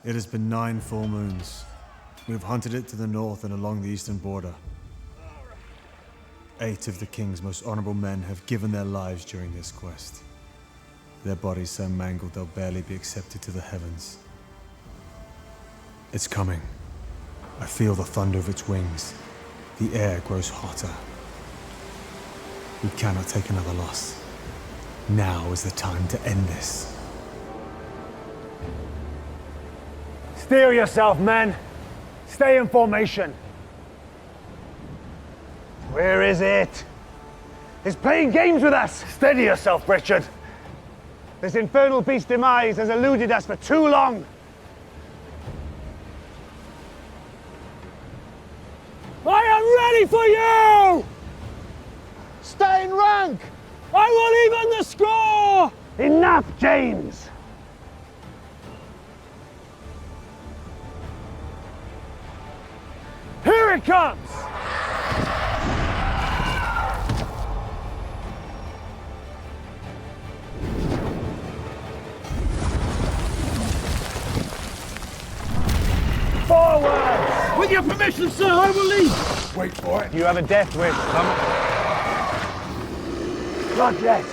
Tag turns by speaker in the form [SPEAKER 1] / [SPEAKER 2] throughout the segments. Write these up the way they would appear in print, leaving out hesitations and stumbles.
[SPEAKER 1] It has been 9 full moons. We have hunted it to the north and along the eastern border. 8 of the king's most honorable men have given their lives during this quest. Their bodies so mangled they'll barely be accepted to the heavens. It's coming. I feel the thunder of its wings. The air grows hotter. We cannot take another loss. Now is the time to end this.
[SPEAKER 2] Steel yourself, men. Stay in formation. Where is it? It's playing games with us. Steady yourself, Richard. This infernal beast's demise has eluded us for too long. I am ready for you! Stay in rank! I will even the score! Enough, James! Here it comes! Forward!
[SPEAKER 3] With your permission, sir, I will lead.
[SPEAKER 2] Wait for it. You have a death wish. Not yet.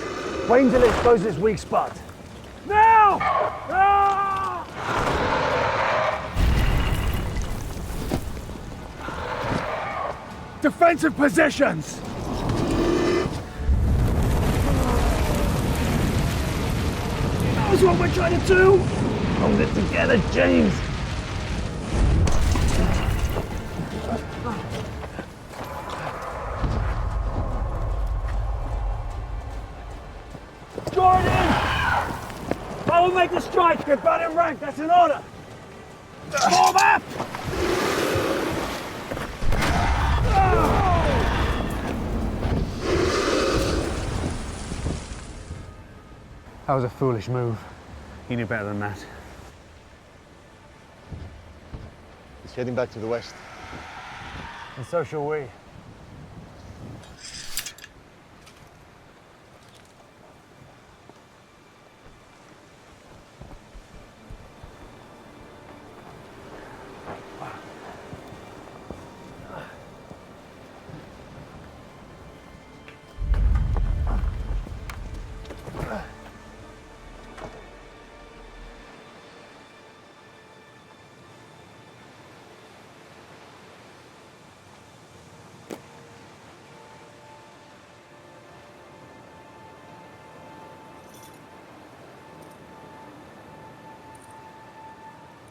[SPEAKER 2] Wait until it exposes its weak spot. Now! Ah! Defensive positions! He knows what we're trying to do! Hold it together, James! Jordan! I will make the strike! Get back in rank, that's an order! Form up! That was a foolish move. He knew better than that.
[SPEAKER 4] He's heading back to the west.
[SPEAKER 2] And so shall we.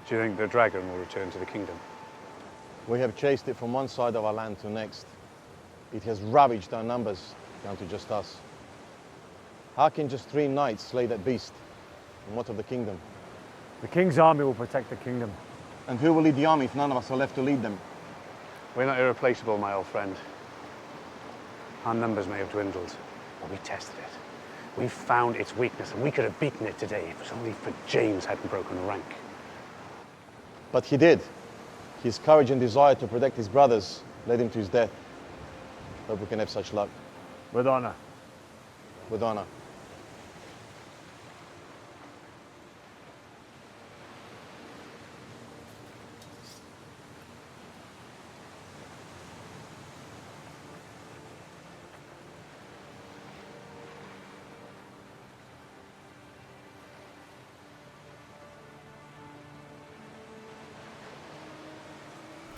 [SPEAKER 5] Do you think the dragon will return to the kingdom?
[SPEAKER 4] We have chased it from one side of our land to next. It has ravaged our numbers down to just us. How can just 3 knights slay that beast? And what of the kingdom?
[SPEAKER 2] The king's army will protect the kingdom.
[SPEAKER 4] And who will lead the army if none of us are left to lead them?
[SPEAKER 5] We're not irreplaceable, my old friend. Our numbers may have dwindled, but we tested it. We found its weakness, and we could have beaten it today if it was only for James hadn't broken rank.
[SPEAKER 4] But he did. His courage and desire to protect his brothers led him to his death. Hope we can have such luck.
[SPEAKER 2] With honor.
[SPEAKER 4] With honor.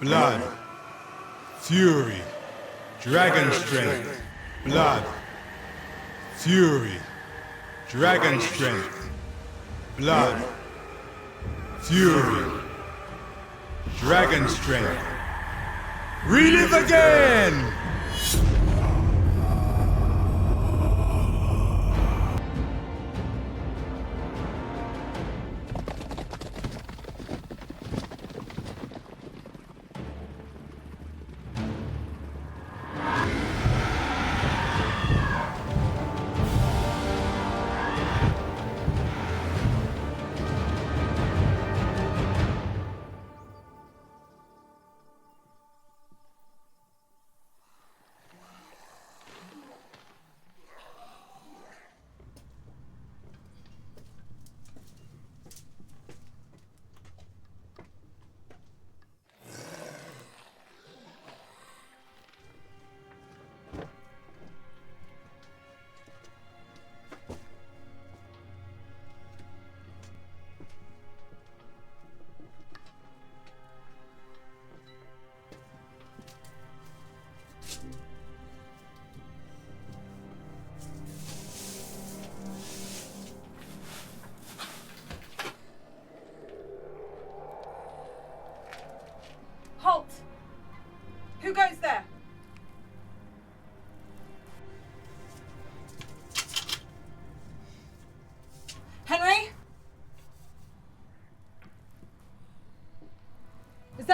[SPEAKER 6] Blood, fury, dragon strength. Blood, fury, dragon strength. Blood, fury, dragon strength. Relive again!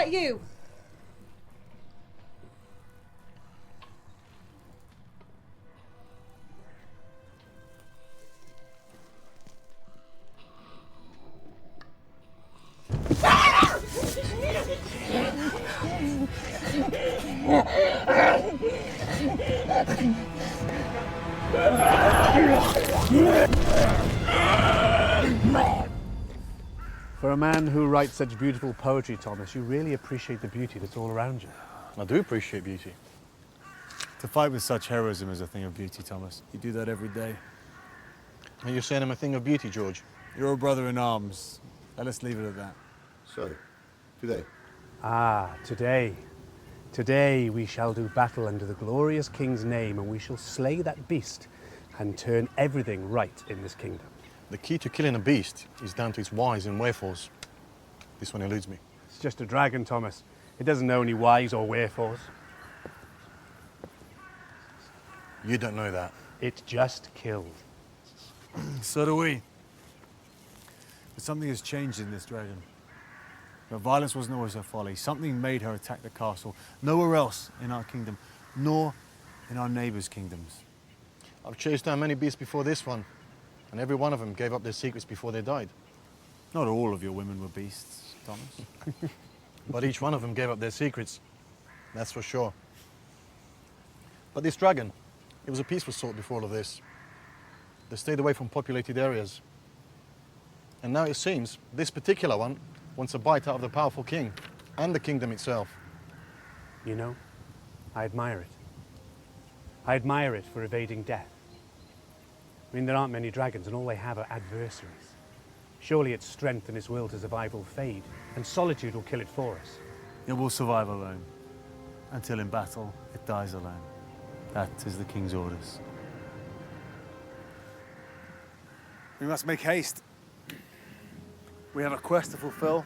[SPEAKER 7] that you?
[SPEAKER 5] For a man who writes such beautiful poetry, Thomas, you really appreciate the beauty that's all around you.
[SPEAKER 4] I do appreciate beauty.
[SPEAKER 1] To fight with such heroism is a thing of beauty, Thomas. You do that every day.
[SPEAKER 4] Are you saying I'm a thing of beauty, George?
[SPEAKER 1] You're a brother in arms. Let us leave it at that.
[SPEAKER 8] So, today,
[SPEAKER 5] Today. Today we shall do battle under the glorious king's name, and we shall slay that beast and turn everything right in this kingdom.
[SPEAKER 4] The key to killing a beast is down to its whys and wherefores. This one eludes me.
[SPEAKER 5] It's just a dragon, Thomas. It doesn't know any whys or wherefores.
[SPEAKER 4] You don't know that.
[SPEAKER 5] It just killed.
[SPEAKER 1] So do we. But something has changed in this dragon. Her violence wasn't always her folly. Something made her attack the castle. Nowhere else in our kingdom, nor in our neighbors' kingdoms.
[SPEAKER 4] I've chased down many beasts before this one, and every one of them gave up their secrets before they died.
[SPEAKER 1] Not all of your women were beasts, Thomas.
[SPEAKER 4] But each one of them gave up their secrets. That's for sure. But this dragon, it was a peaceful sort before all of this. They stayed away from populated areas. And now it seems this particular one wants a bite out of the powerful king and the kingdom itself.
[SPEAKER 5] You know, I admire it. I admire it for evading death. I mean, there aren't many dragons, and all they have are adversaries. Surely its strength and its will to survive will fade, and solitude will kill it for us.
[SPEAKER 1] It will survive alone. Until in battle, it dies alone. That is the king's orders. We must make haste. We have a quest to fulfill,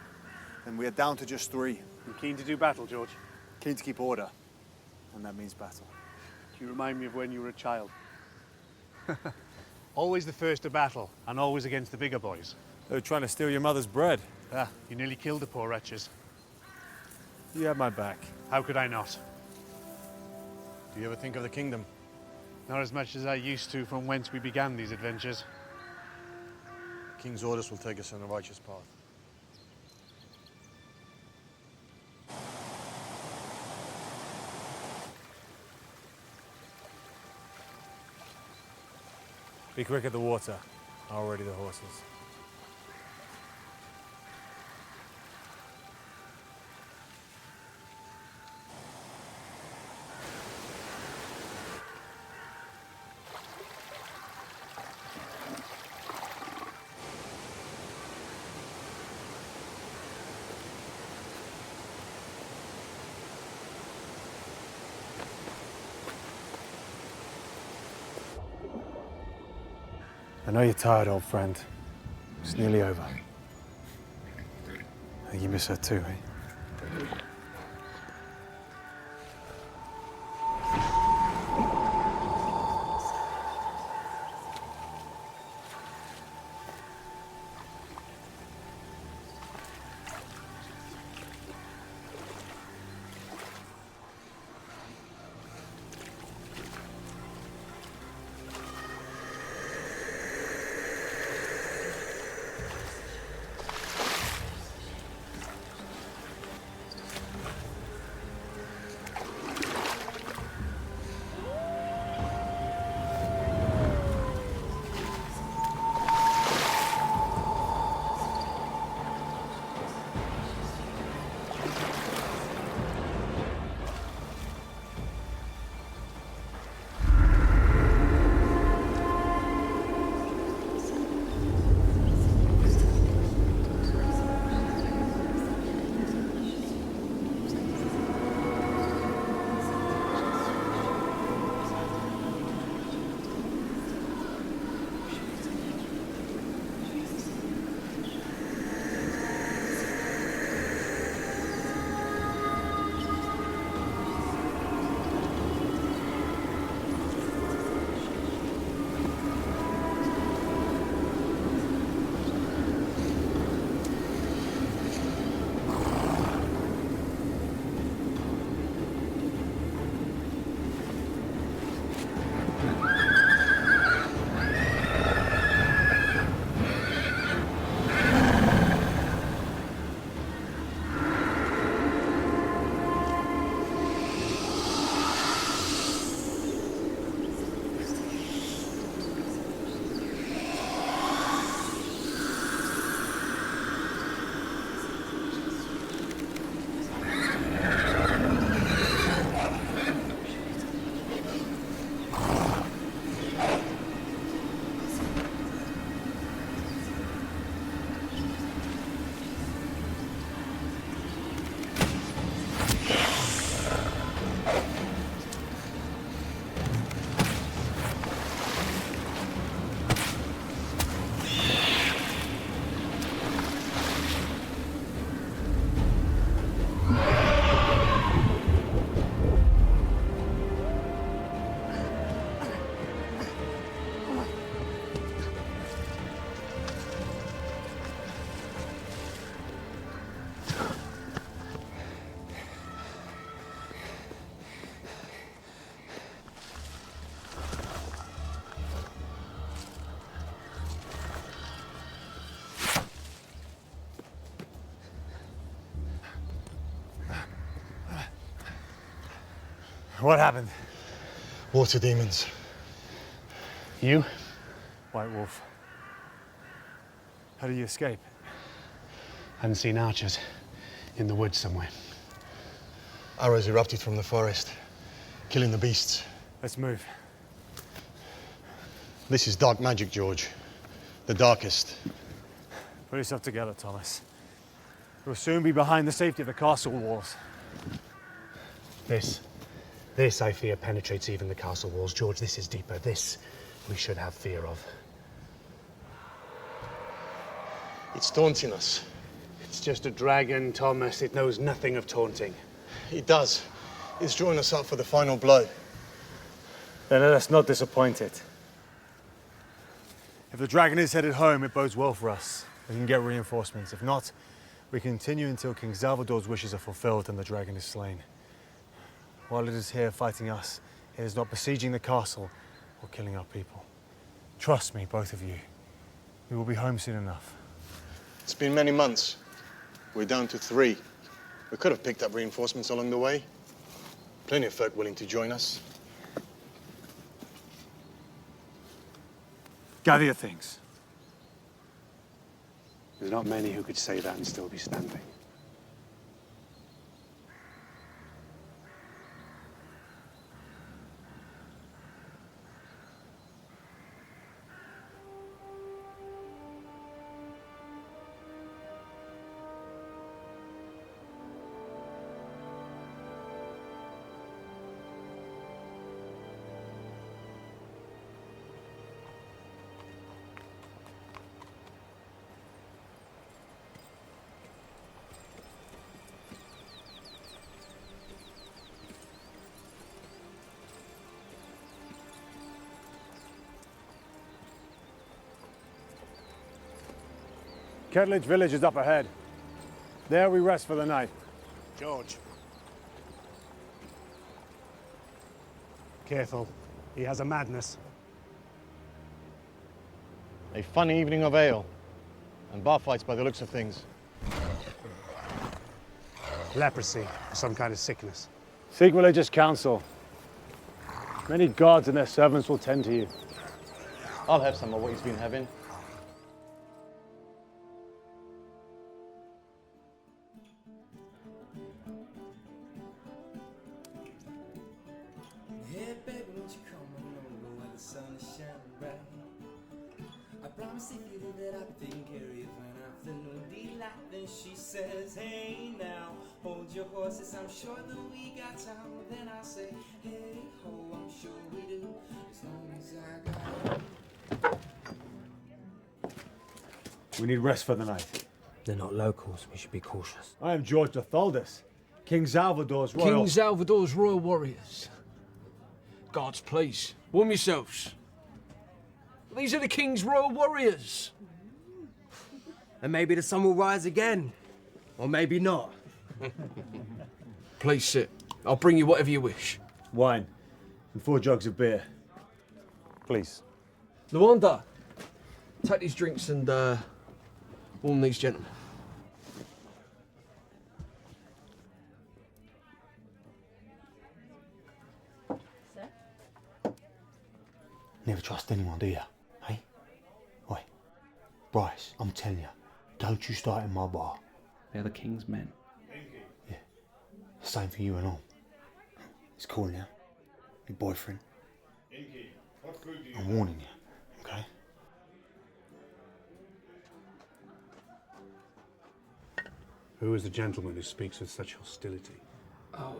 [SPEAKER 1] and we are down to just 3.
[SPEAKER 5] You keen to do battle, George?
[SPEAKER 1] Keen to keep order, and that means battle.
[SPEAKER 5] You remind me of when you were a child. Always the first to battle, and always against the bigger boys.
[SPEAKER 1] They were trying to steal your mother's bread.
[SPEAKER 5] You nearly killed the poor wretches.
[SPEAKER 1] You had my back.
[SPEAKER 5] How could I not?
[SPEAKER 4] Do you ever think of the kingdom?
[SPEAKER 5] Not as much as I used to from whence we began these adventures.
[SPEAKER 4] The king's orders will take us on a righteous path.
[SPEAKER 1] Be quick at the water. I'll ready the horses. I know you're tired, old friend. It's nearly over. I think you miss her too, eh? What happened?
[SPEAKER 4] Water demons.
[SPEAKER 5] You?
[SPEAKER 1] White Wolf. How did you escape?
[SPEAKER 5] Hadn't seen archers in the woods somewhere.
[SPEAKER 4] Arrows erupted from the forest, killing the beasts.
[SPEAKER 1] Let's move.
[SPEAKER 4] This is dark magic, George. The darkest.
[SPEAKER 1] Put yourself together, Thomas. We'll soon be behind the safety of the castle walls.
[SPEAKER 5] This, I fear, penetrates even the castle walls. George, this is deeper. This we should have fear of.
[SPEAKER 4] It's taunting us.
[SPEAKER 5] It's just a dragon, Thomas. It knows nothing of taunting.
[SPEAKER 4] It does. It's drawing us up for the final blow.
[SPEAKER 1] Then let us not disappoint it. If the dragon is headed home, it bodes well for us. We can get reinforcements. If not, we continue until King Salvador's wishes are fulfilled and the dragon is slain. While it is here fighting us, it is not besieging the castle or killing our people. Trust me, both of you. We will be home soon enough.
[SPEAKER 4] It's been many months. We're down to 3. We could have picked up reinforcements along the way. Plenty of folk willing to join us.
[SPEAKER 1] Gather your things.
[SPEAKER 5] There's not many who could say that and still be standing.
[SPEAKER 1] Kettlage village is up ahead. There we rest for the night.
[SPEAKER 5] George. Careful. He has a madness.
[SPEAKER 4] A funny evening of ale. And bar fights by the looks of things.
[SPEAKER 5] Leprosy, some kind of sickness.
[SPEAKER 1] Seek religious counsel. Many gods and their servants will tend to you.
[SPEAKER 4] I'll have some of what he's been having.
[SPEAKER 7] Hey baby, won't you come on over where the sun is shining bright? I promise if you do that I'll be taking care of you for an afternoon delight. Then she says, hey now, hold your horses, I'm sure that we got time. Then I say, hey ho, I'm sure we do, as long as I got you.
[SPEAKER 1] We need rest for the night.
[SPEAKER 3] They're not locals. We should be cautious.
[SPEAKER 1] I am George de Thaldis, King Salvador's royal...
[SPEAKER 3] King Salvador's royal warriors. Guards, please, warm yourselves. These are the king's royal warriors.
[SPEAKER 9] And maybe the sun will rise again. Or maybe not.
[SPEAKER 3] Please sit. I'll bring you whatever you wish.
[SPEAKER 1] Wine and 4 jugs of beer. Please.
[SPEAKER 3] Luanda, take these drinks and warm these gentlemen.
[SPEAKER 10] Never trust anyone, do you? Hey? Oi. Bryce, I'm telling you, don't you start in my bar.
[SPEAKER 11] They're the king's men.
[SPEAKER 10] Yeah. Same for you and all. It's cool now. Your boyfriend. I'm warning you, okay?
[SPEAKER 5] Who is the gentleman who speaks with such hostility?
[SPEAKER 3] Oh,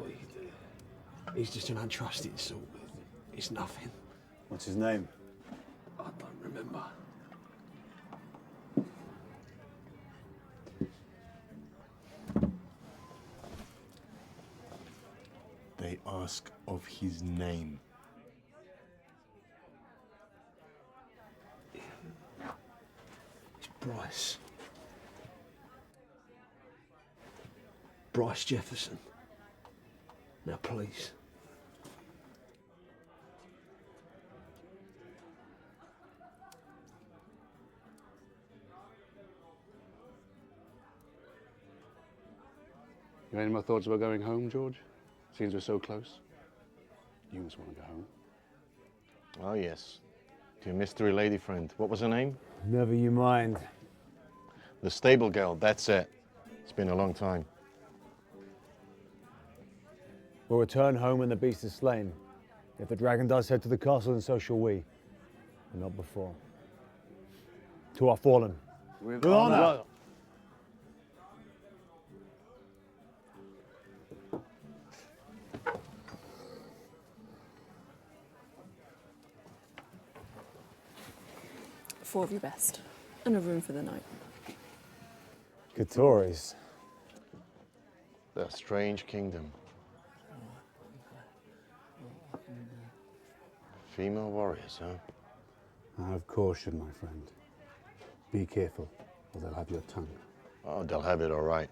[SPEAKER 3] he's just an untrusted sort. It's nothing.
[SPEAKER 1] What's his name?
[SPEAKER 3] I don't remember.
[SPEAKER 8] They ask of his name.
[SPEAKER 3] It's Bryce. Bryce Jefferson. Now, please.
[SPEAKER 5] You have any more thoughts about going home, George? Seems we're so close. You must want to go home.
[SPEAKER 4] Oh, yes. To your mystery lady friend. What was her name?
[SPEAKER 1] Never you mind.
[SPEAKER 4] The stable girl, that's it. It's been a long time.
[SPEAKER 1] We'll return home when the beast is slain. If the dragon does head to the castle, then so shall we. But not before. To our fallen.
[SPEAKER 5] With
[SPEAKER 1] honor.
[SPEAKER 11] Four of your best. And a room for the night.
[SPEAKER 1] Katoris.
[SPEAKER 4] The strange kingdom. Female warriors, huh?
[SPEAKER 5] Have caution, my friend. Be careful, or they'll have your tongue.
[SPEAKER 4] Oh, they'll have it all right.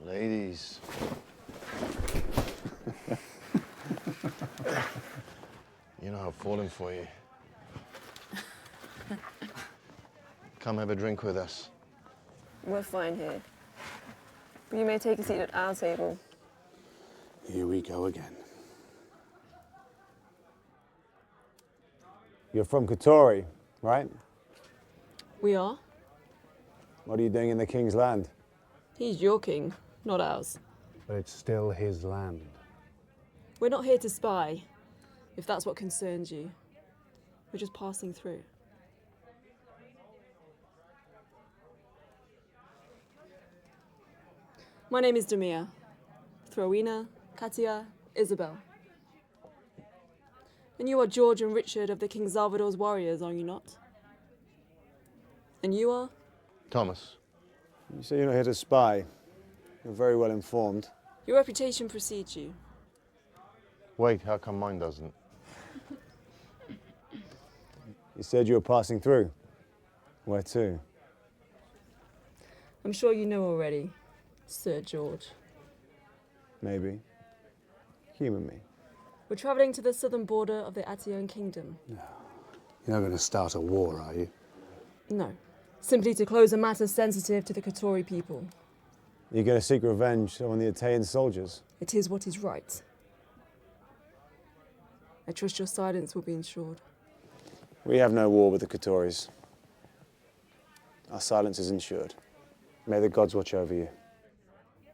[SPEAKER 4] Ladies. You know I've fallen for you. Come have a drink with us.
[SPEAKER 11] We're fine here. But you may take a seat at our table.
[SPEAKER 5] Here we go again.
[SPEAKER 1] You're from Katori, right?
[SPEAKER 11] We are.
[SPEAKER 1] What are you doing in the king's land?
[SPEAKER 11] He's your king, not ours.
[SPEAKER 5] But it's still his land.
[SPEAKER 11] We're not here to spy, if that's what concerns you. We're just passing through. My name is Demir. Throwina, Katia, Isabel. And you are George and Richard of the King Salvador's warriors, are you not? And you are?
[SPEAKER 4] Thomas.
[SPEAKER 1] You say you're not here to spy. You're very well informed.
[SPEAKER 11] Your reputation precedes you.
[SPEAKER 4] Wait, how come mine doesn't?
[SPEAKER 1] You said you were passing through. Where to?
[SPEAKER 11] I'm sure you know already, Sir George.
[SPEAKER 1] Maybe. Humour me.
[SPEAKER 11] We're travelling to the southern border of the Ation kingdom.
[SPEAKER 5] You're not going to start a war, are you?
[SPEAKER 11] No. Simply to close a matter sensitive to the Katori people.
[SPEAKER 1] You're going to seek revenge on the Atean soldiers?
[SPEAKER 11] It is what is right. I trust your silence will be ensured.
[SPEAKER 1] We have no war with the Katoris. Our silence is ensured. May the gods watch over you.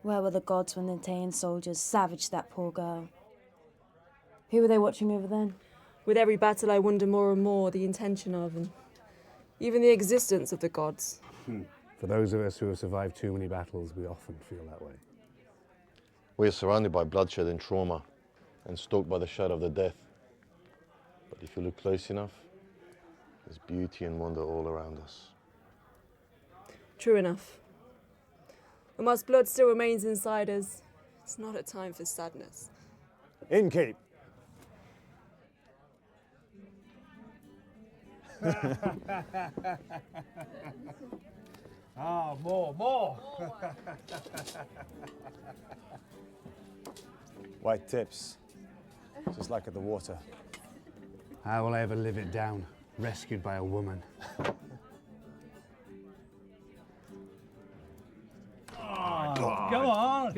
[SPEAKER 12] Where were the gods when the Atean soldiers savaged that poor girl? Who were they watching over then?
[SPEAKER 11] With every battle I wonder more and more the intention of and even the existence of the gods.
[SPEAKER 5] For those of us who have survived too many battles, we often feel that way.
[SPEAKER 4] We are surrounded by bloodshed and trauma, and stalked by the shadow of the death. But if you look close enough, there's beauty and wonder all around us.
[SPEAKER 11] True enough. And whilst blood still remains inside us, it's not a time for sadness.
[SPEAKER 1] Innkeep!
[SPEAKER 2] More.
[SPEAKER 1] White tips. Just like at the water.
[SPEAKER 5] How will I ever live it down? Rescued by a woman.
[SPEAKER 2] Come on.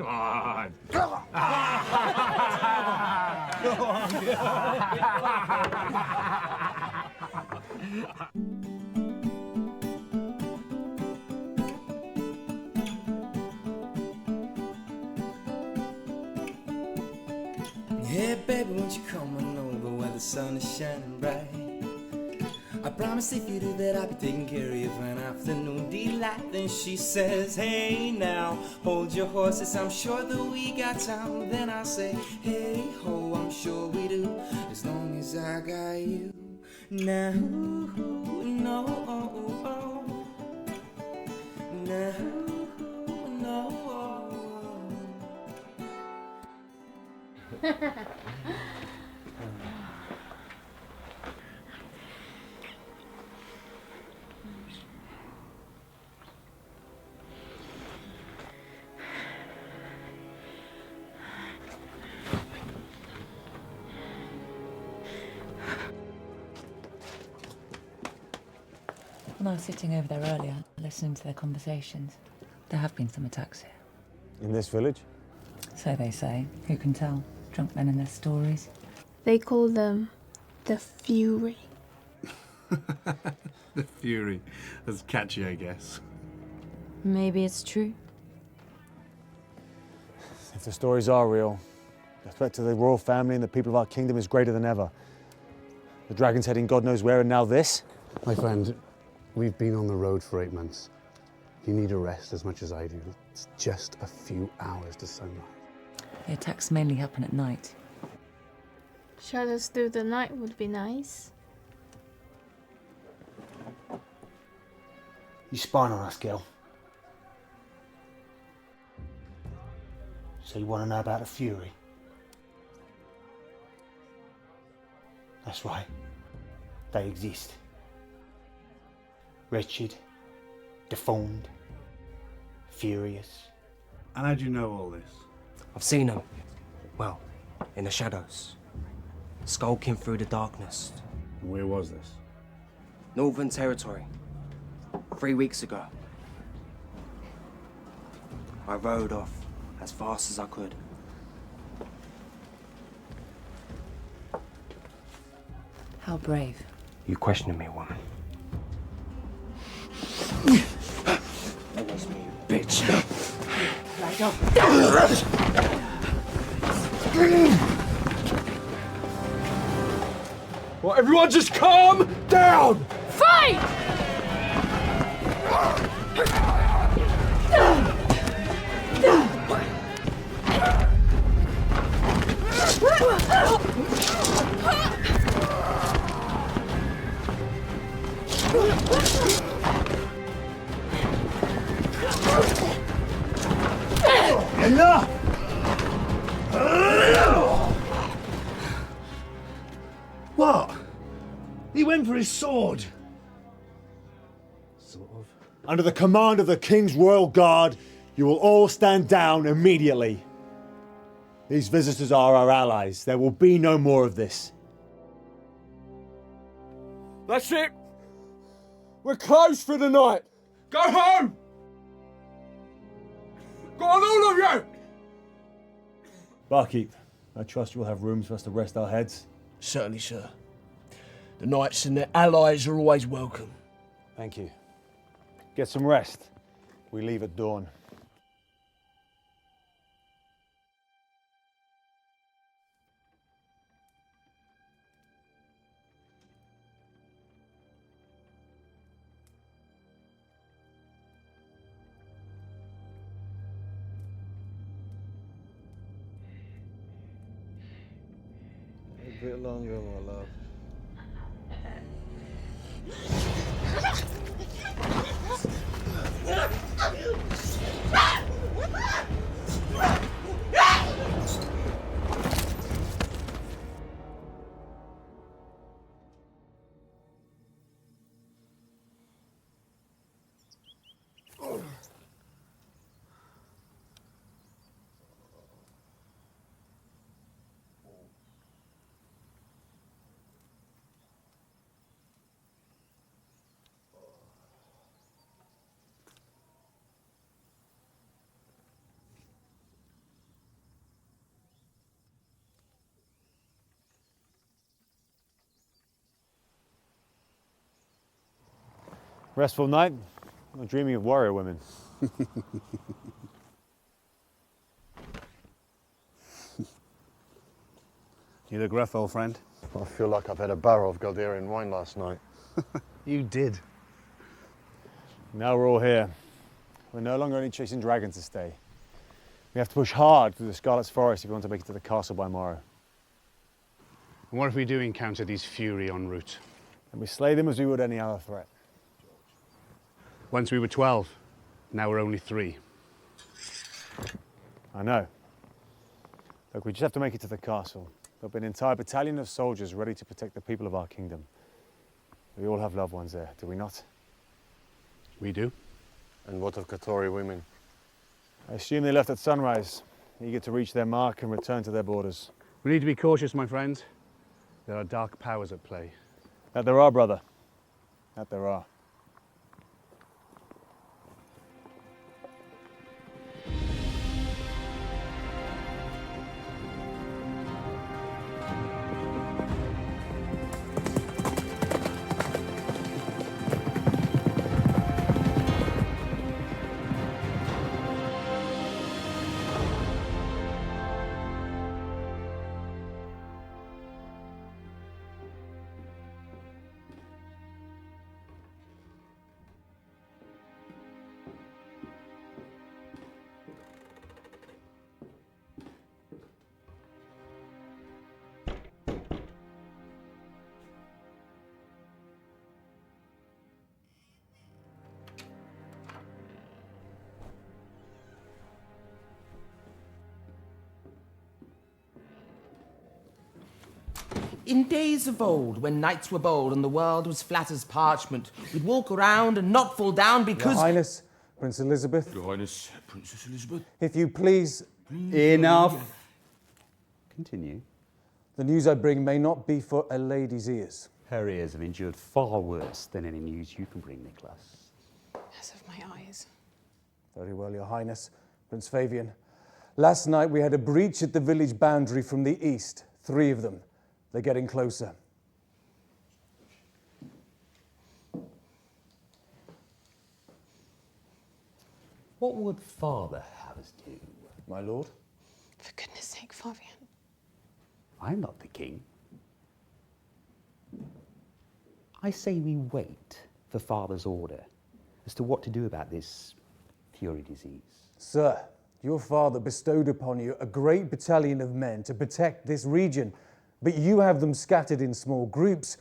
[SPEAKER 7] Hey baby, won't you come on over where the sun is shining bright? I promise if you do that I'll be taking care of you for an afternoon delight. Then she says, hey now, hold your horses, I'm sure that we got time. Then I say, hey ho, I'm sure we do, as long as I got you. Now, no, no.
[SPEAKER 13] When I was sitting over there earlier, listening to their conversations, there have been some attacks here.
[SPEAKER 1] In this village?
[SPEAKER 13] So they say. Who can tell? Drunk men and their stories.
[SPEAKER 14] They call them the Fury.
[SPEAKER 6] The Fury. That's catchy, I guess.
[SPEAKER 12] Maybe it's true.
[SPEAKER 1] If the stories are real, the threat to the royal family and the people of our kingdom is greater than ever. The dragon's heading God knows where, and now this?
[SPEAKER 5] My friend, we've been on the road for 8 months. You need a rest as much as I do. It's just a few hours to sunrise.
[SPEAKER 13] The attacks mainly happen at night.
[SPEAKER 14] Shadows through the night would be nice.
[SPEAKER 10] You spying on us, girl? So you want to know about the Fury? That's right. They exist. Wretched, deformed, furious.
[SPEAKER 6] And how do you know all this?
[SPEAKER 9] I've seen them. Well, in the shadows. Skulking through the darkness.
[SPEAKER 5] Where was this?
[SPEAKER 9] Northern Territory. 3 weeks ago. I rode off as fast as I could.
[SPEAKER 13] How brave.
[SPEAKER 9] You questioning me, woman. That makes me a bitch.
[SPEAKER 3] Well, everyone just calm down!
[SPEAKER 14] Fight!
[SPEAKER 2] Enough! What? He went for his sword.
[SPEAKER 5] Sort of.
[SPEAKER 1] Under the command of the King's Royal Guard, you will all stand down immediately. These visitors are our allies. There will be no more of this.
[SPEAKER 3] That's it! We're closed for the night! Go home! Go on, all of you!
[SPEAKER 1] Barkeep, I trust you will have rooms for us to rest our heads.
[SPEAKER 3] Certainly, sir. The knights and their allies are always welcome.
[SPEAKER 1] Thank you. Get some rest. We leave at dawn.
[SPEAKER 4] A bit longer, my love.
[SPEAKER 1] Restful night? I'm dreaming of warrior women.
[SPEAKER 5] You look rough, old friend.
[SPEAKER 4] I feel like I've had a barrel of Galdarian wine last night.
[SPEAKER 5] You did.
[SPEAKER 1] Now we're all here. We're no longer only chasing dragons to stay. We have to push hard through the Scarlet's Forest if we want to make it to the castle by morrow.
[SPEAKER 5] And what if we do encounter these Fury en route?
[SPEAKER 1] And we slay them as we would any other threat.
[SPEAKER 5] Once we were 12, now we're only 3.
[SPEAKER 1] I know. Look, we just have to make it to the castle. There'll be an entire battalion of soldiers ready to protect the people of our kingdom. We all have loved ones there, do we not?
[SPEAKER 5] We do.
[SPEAKER 4] And what of Katori women?
[SPEAKER 1] I assume they left at sunrise, eager to reach their mark and return to their borders.
[SPEAKER 5] We need to be cautious, my friend. There are dark powers at play.
[SPEAKER 1] That there are, brother. That there are.
[SPEAKER 15] In days of old, when knights were bold and the world was flat as parchment, we'd walk around and not fall down because...
[SPEAKER 16] Your Highness, Prince Elizabeth.
[SPEAKER 3] Your Highness, Princess Elizabeth.
[SPEAKER 16] If you please...
[SPEAKER 17] Enough. Continue.
[SPEAKER 16] The news I bring may not be for a lady's ears.
[SPEAKER 17] Her ears have endured far worse than any news you can bring, Nicholas.
[SPEAKER 18] As of my eyes.
[SPEAKER 16] Very well, Your Highness. Prince Fabian. Last night we had a breach at the village boundary from the east. 3 of them. They're getting closer.
[SPEAKER 17] What would Father have us do?
[SPEAKER 16] My lord?
[SPEAKER 18] For goodness sake, Fabian.
[SPEAKER 17] I'm not the king. I say we wait for Father's order as to what to do about this fury disease.
[SPEAKER 16] Sir, your father bestowed upon you a great battalion of men to protect this region, but you have them scattered in small groups.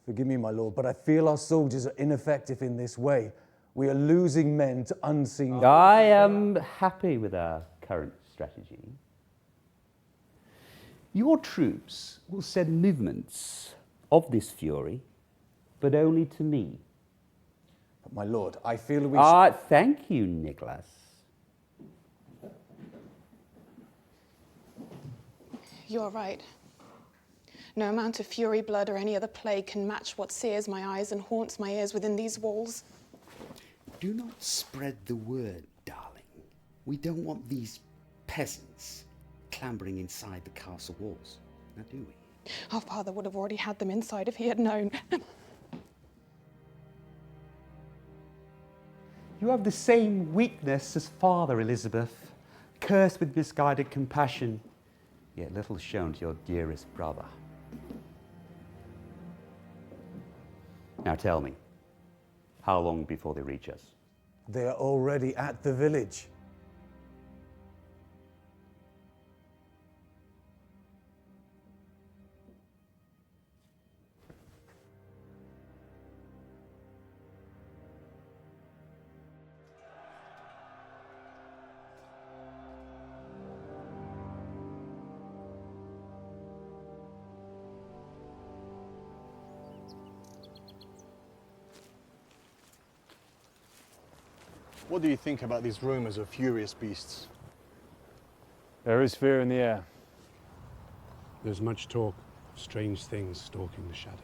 [SPEAKER 16] Forgive me, my lord, but I feel our soldiers are ineffective in this way. We are losing men to unseen...
[SPEAKER 17] I am happy with our current strategy. Your troops will send movements of this fury, but only to me.
[SPEAKER 16] But my lord, I feel we
[SPEAKER 17] thank you, Nicholas.
[SPEAKER 18] You're right. No amount of fury, blood, or any other plague can match what sears my eyes and haunts my ears within these walls.
[SPEAKER 19] Do not spread the word, darling. We don't want these peasants clambering inside the castle walls, now do we?
[SPEAKER 18] Our father would have already had them inside if he had known.
[SPEAKER 17] You have the same weakness as Father, Elizabeth, cursed with misguided compassion, yet little shown to your dearest brother. Now tell me, how long before they reach us?
[SPEAKER 16] They are already at the village.
[SPEAKER 4] What do you think about these rumors of furious beasts?
[SPEAKER 1] There is fear in the air.
[SPEAKER 5] There's much talk of strange things stalking the shadows.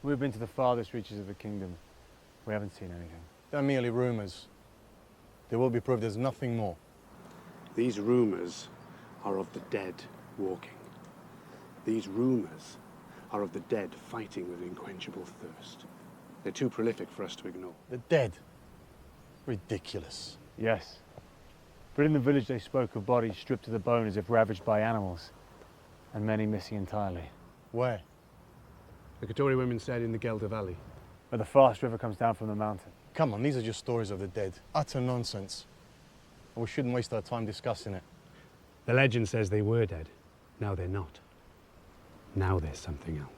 [SPEAKER 1] We've been to the farthest reaches of the kingdom. We haven't seen anything.
[SPEAKER 4] They're merely rumors. They will be proved as nothing more.
[SPEAKER 5] These rumors are of the dead walking. These rumors are of the dead fighting with unquenchable thirst. They're too prolific for us to ignore.
[SPEAKER 4] The dead? Ridiculous.
[SPEAKER 1] Yes. But in the village they spoke of bodies stripped to the bone as if ravaged by animals, and many missing entirely.
[SPEAKER 4] Where?
[SPEAKER 5] The Katori women said in the Gelder Valley.
[SPEAKER 1] Where the fast river comes down from the mountain.
[SPEAKER 4] Come on, these are just stories of the dead. Utter nonsense. We shouldn't waste our time discussing it.
[SPEAKER 5] The legend says they were dead. Now they're not. Now there's something else.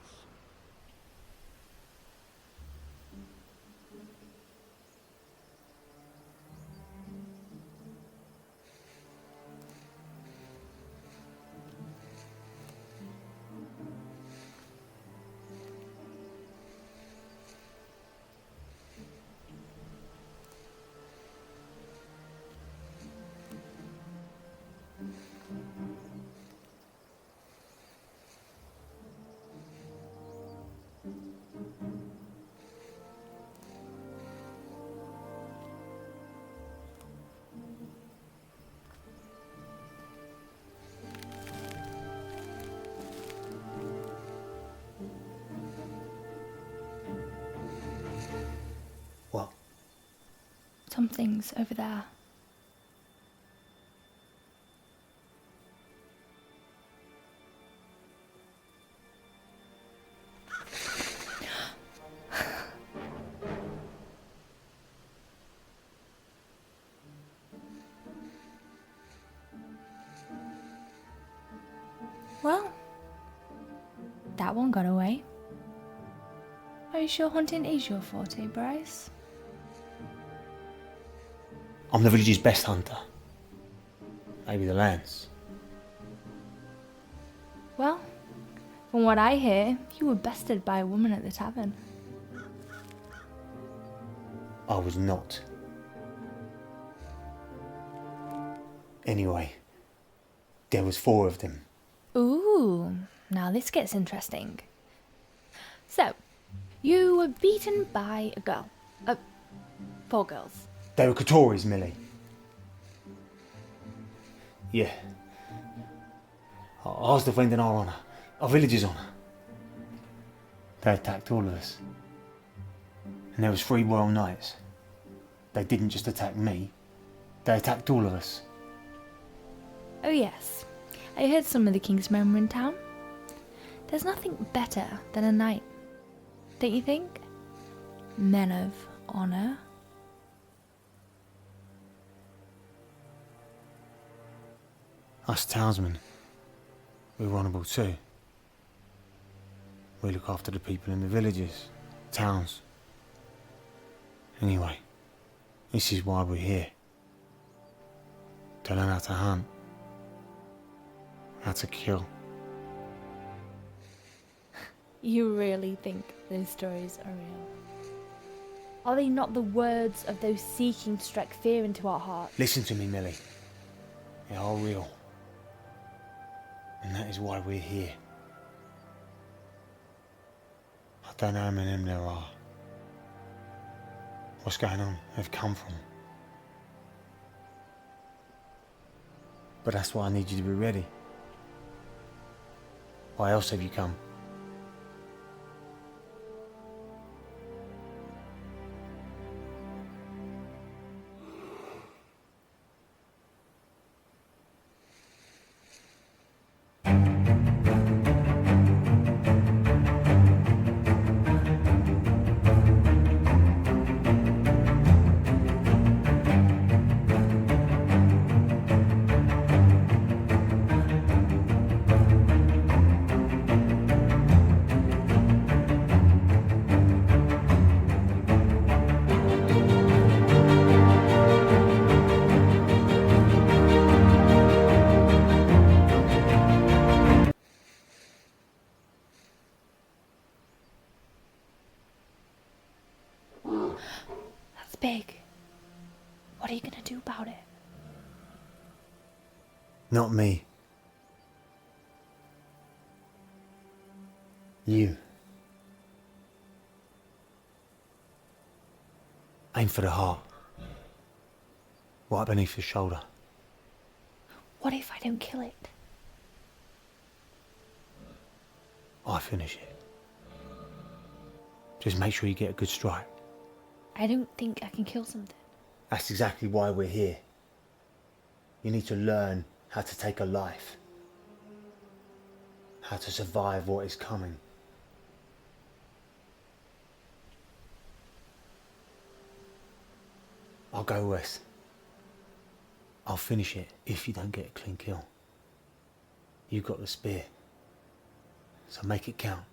[SPEAKER 20] Something's over there. Well, that one got away. Are you sure hunting is your forte, Bryce?
[SPEAKER 10] I'm the village's best hunter. Maybe the land's.
[SPEAKER 20] Well, From what I hear, you were bested by a woman at the tavern.
[SPEAKER 10] I was not. Anyway, there was 4 of them.
[SPEAKER 20] Ooh, now this gets interesting. So, you were beaten by a girl. 4 girls.
[SPEAKER 10] They were Katoris, Millie. Yeah. I was defending our honour, our village's honour. They attacked all of us. And there was 3 royal knights. They didn't just attack me, they attacked all of us.
[SPEAKER 20] Oh yes, I heard some of the king's men were in town. There's nothing better than a knight, don't you think? Men of honour.
[SPEAKER 10] Us townsmen, we're honourable too. We look after the people in the villages, towns. Anyway, this is why we're here. To learn how to hunt. How to kill.
[SPEAKER 20] You really think those stories are real? Are they not the words of those seeking to strike fear into our hearts?
[SPEAKER 10] Listen to me, Millie. They are real. And that is why we're here. I don't know how many of them there are. What's going on? They've come from. But that's why I need you to be ready. Why else have you come?
[SPEAKER 20] That's big. What are you gonna do about it?
[SPEAKER 10] Not me. You. Aim for the heart. Right beneath the shoulder.
[SPEAKER 20] What if I don't kill it?
[SPEAKER 10] I finish it. Just make sure you get a good strike.
[SPEAKER 20] I don't think I can kill something.
[SPEAKER 10] That's exactly why we're here. You need to learn how to take a life. How to survive what is coming. I'll go west. I'll finish it if you don't get a clean kill. You got the spear. So make it count.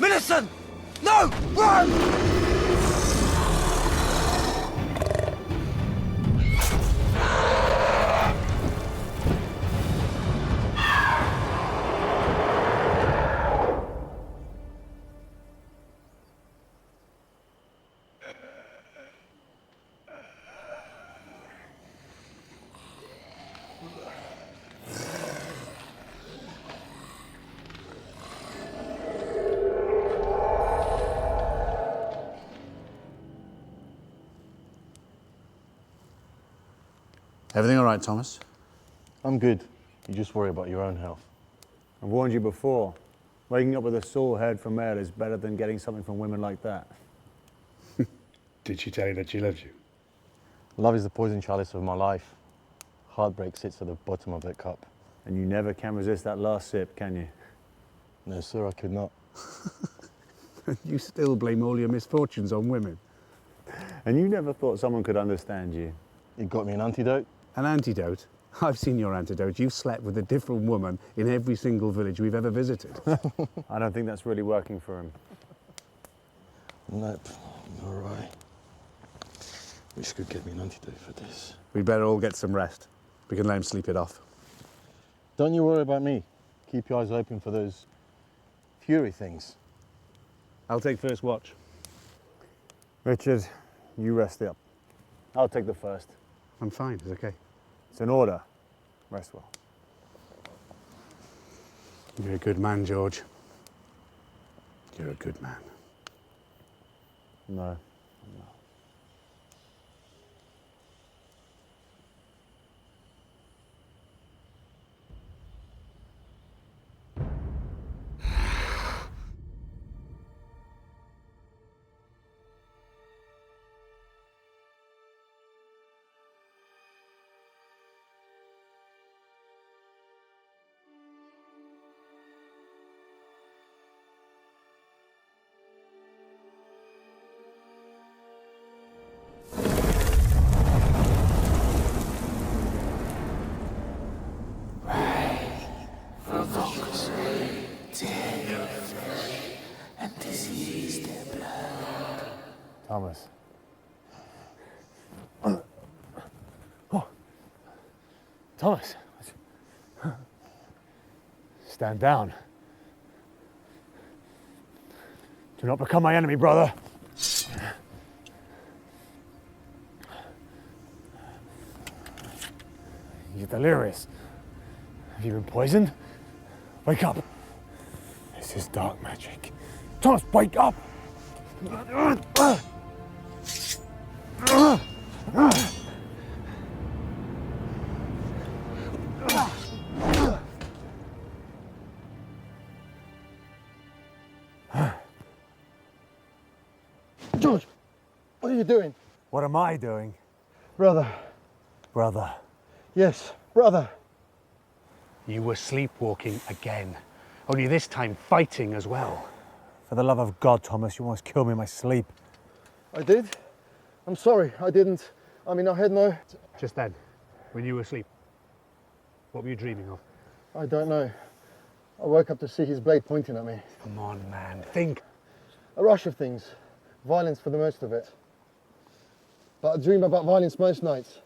[SPEAKER 2] Millicent! No! Run!
[SPEAKER 6] Everything all right, Thomas?
[SPEAKER 4] I'm good. You just worry about your own health.
[SPEAKER 1] I've warned you before. Waking up with a sore head from ale is better than getting something from women like that.
[SPEAKER 6] Did she tell you that she loves you?
[SPEAKER 4] Love is the poison chalice of my life. Heartbreak sits at the bottom of that cup.
[SPEAKER 1] And you never can resist that last sip, can you?
[SPEAKER 4] No, sir, I could not.
[SPEAKER 6] You still blame all your misfortunes on women.
[SPEAKER 1] And you never thought someone could understand you?
[SPEAKER 4] You got me an antidote?
[SPEAKER 6] An antidote? I've seen your antidote. You've slept with a different woman in every single village we've ever visited.
[SPEAKER 1] I don't think that's really working for him.
[SPEAKER 4] Nope, all right. Wish you could get me an antidote for this.
[SPEAKER 6] We'd better all get some rest. We can let him sleep it off.
[SPEAKER 4] Don't you worry about me. Keep your eyes open for those fury things.
[SPEAKER 6] I'll take first watch.
[SPEAKER 1] Richard, you rest up. I'll take the first.
[SPEAKER 6] I'm fine, it's okay.
[SPEAKER 1] It's an order. Rest well.
[SPEAKER 6] You're a good man, George. You're a good man.
[SPEAKER 1] No, I'm not. Thomas. Oh. Thomas. Stand down. Do not become my enemy, brother. You're delirious. Have you been poisoned? Wake up. This is dark magic. Thomas, wake up!
[SPEAKER 4] George, what are you doing?
[SPEAKER 1] What am I doing?
[SPEAKER 4] Brother.
[SPEAKER 1] Brother.
[SPEAKER 4] Yes, brother.
[SPEAKER 5] You were sleepwalking again. Only this time fighting as well.
[SPEAKER 1] For the love of God, Thomas, you almost killed me in my sleep.
[SPEAKER 4] I did? I'm sorry, I didn't. I mean, I had no...
[SPEAKER 5] Just then, when you were asleep, what were you dreaming of?
[SPEAKER 4] I don't know. I woke up to see his blade pointing at me.
[SPEAKER 5] Come on, man, think.
[SPEAKER 4] A rush of things. Violence for the most of it. But I dream about violence most nights.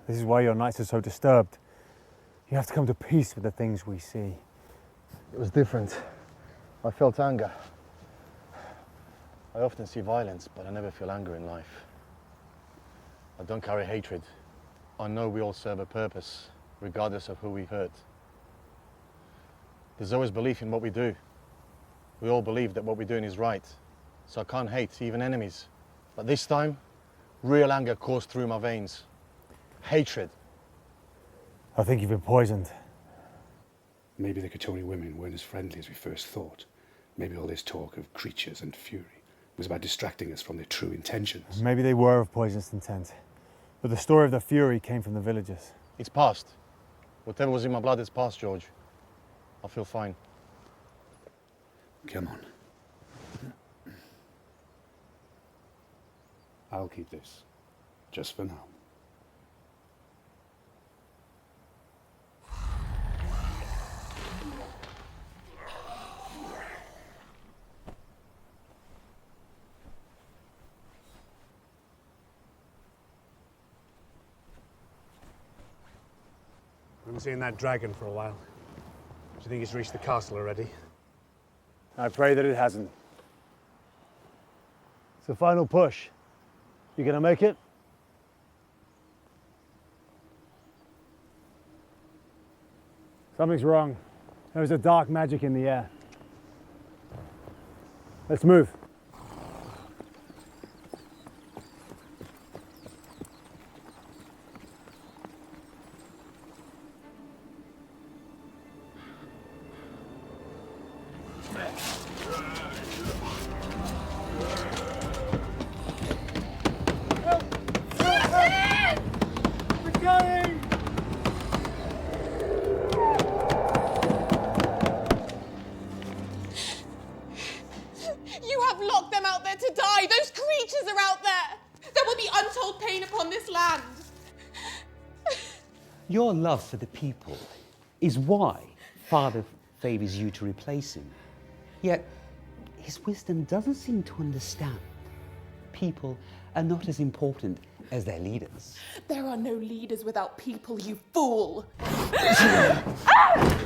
[SPEAKER 1] This is why your nights are so disturbed. You have to come to peace with the things we see.
[SPEAKER 4] It was different. I felt anger. I often see violence, but I never feel anger in life. I don't carry hatred. I know we all serve a purpose, regardless of who we hurt. There's always belief in what we do. We all believe that what we're doing is right, so I can't hate even enemies. But this time, real anger coursed through my veins. Hatred.
[SPEAKER 1] I think you've been poisoned.
[SPEAKER 6] Maybe the Katoni women weren't as friendly as we first thought. Maybe all this talk of creatures and fury was about distracting us from their true intentions.
[SPEAKER 1] Maybe they were of poisonous intent. But the story of the fury came from the villagers.
[SPEAKER 4] It's past. Whatever was in my blood is past, George. I feel fine.
[SPEAKER 6] Come on. I'll keep this, just for now.
[SPEAKER 5] I haven't seen that dragon for a while. Do you think it's reached the castle already?
[SPEAKER 1] I pray that it hasn't.
[SPEAKER 4] It's the final push. You gonna make it?
[SPEAKER 1] Something's wrong. There's a dark magic in the air. Let's move.
[SPEAKER 17] Your love for the people is why Father favours you to replace him. Yet, his wisdom doesn't seem to understand. People are not as important as their leaders.
[SPEAKER 18] There are no leaders without people, you fool!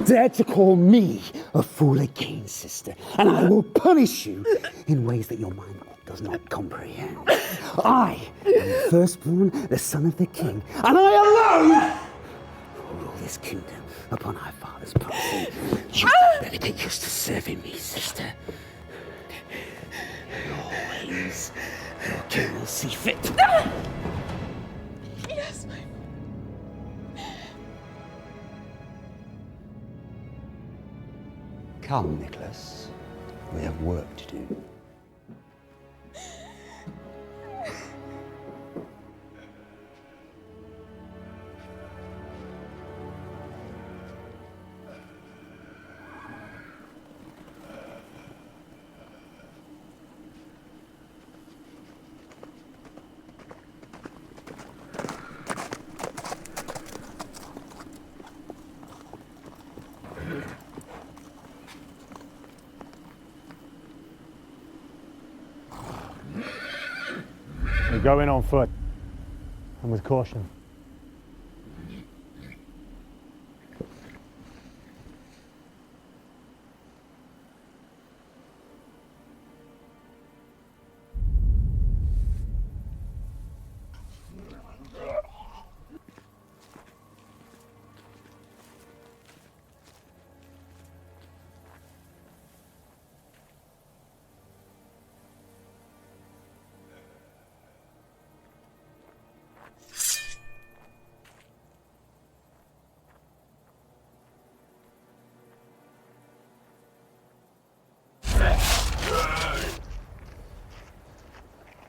[SPEAKER 19] Dare to call me a fool again, sister, and I will punish you in ways that your mind does not comprehend. I am the firstborn, the son of the king, and I alone rule this kingdom upon our father's passing. You better get used to serving me, sister. Your ways, your king will see fit.
[SPEAKER 18] Yes,
[SPEAKER 19] Come, Nicholas. We have work to do.
[SPEAKER 1] We go in on foot and with caution.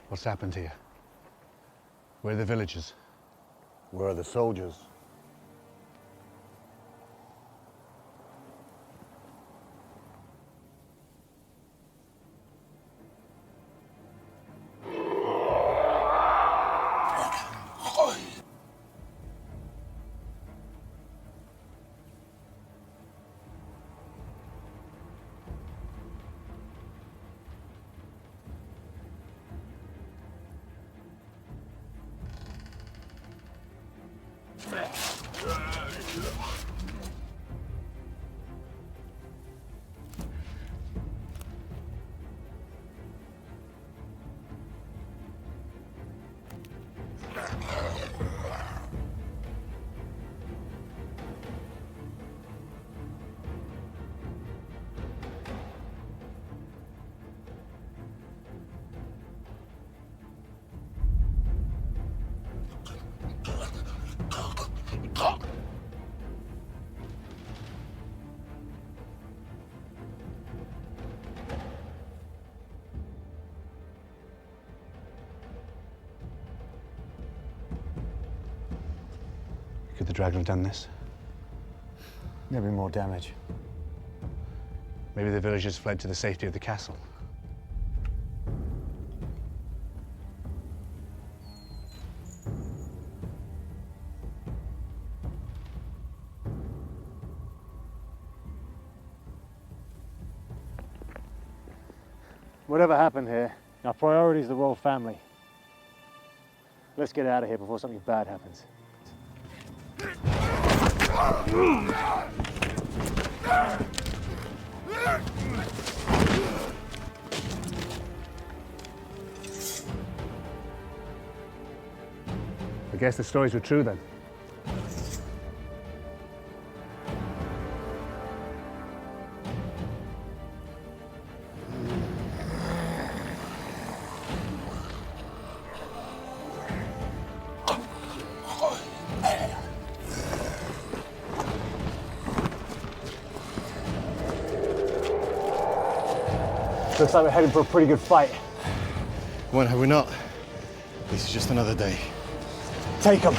[SPEAKER 6] What's happened here? Where are the villagers?
[SPEAKER 4] Where are the soldiers?
[SPEAKER 6] Could the dragon have done this?
[SPEAKER 1] There'll be more damage.
[SPEAKER 6] Maybe the villagers fled to the safety of the castle.
[SPEAKER 1] Whatever happened here, our priority is the royal family. Let's get out of here before something bad happens.
[SPEAKER 6] I guess the stories were true then.
[SPEAKER 1] Looks like we're heading for a pretty good fight.
[SPEAKER 4] When have we not? This is just another day.
[SPEAKER 1] Take them.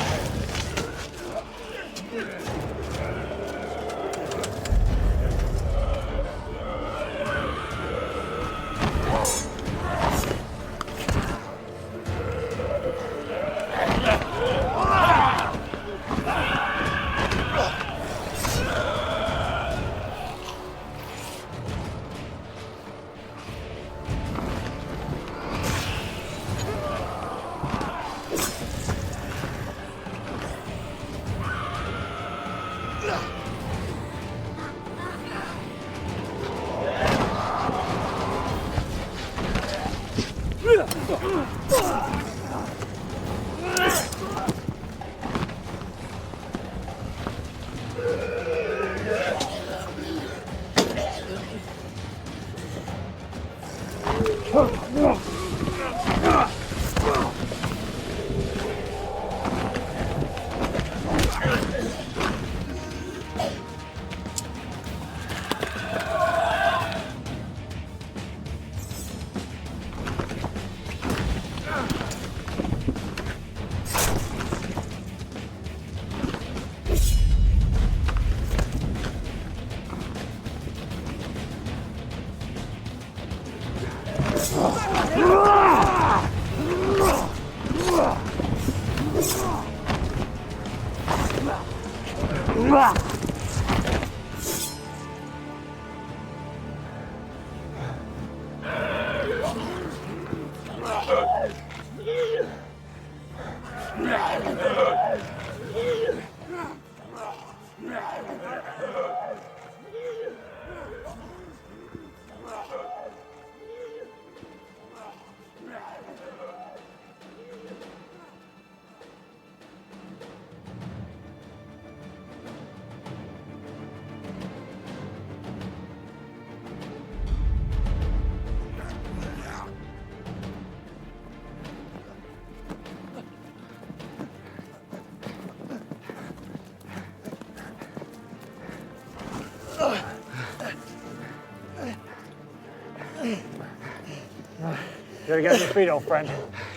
[SPEAKER 5] Gotta get on your feet, old friend.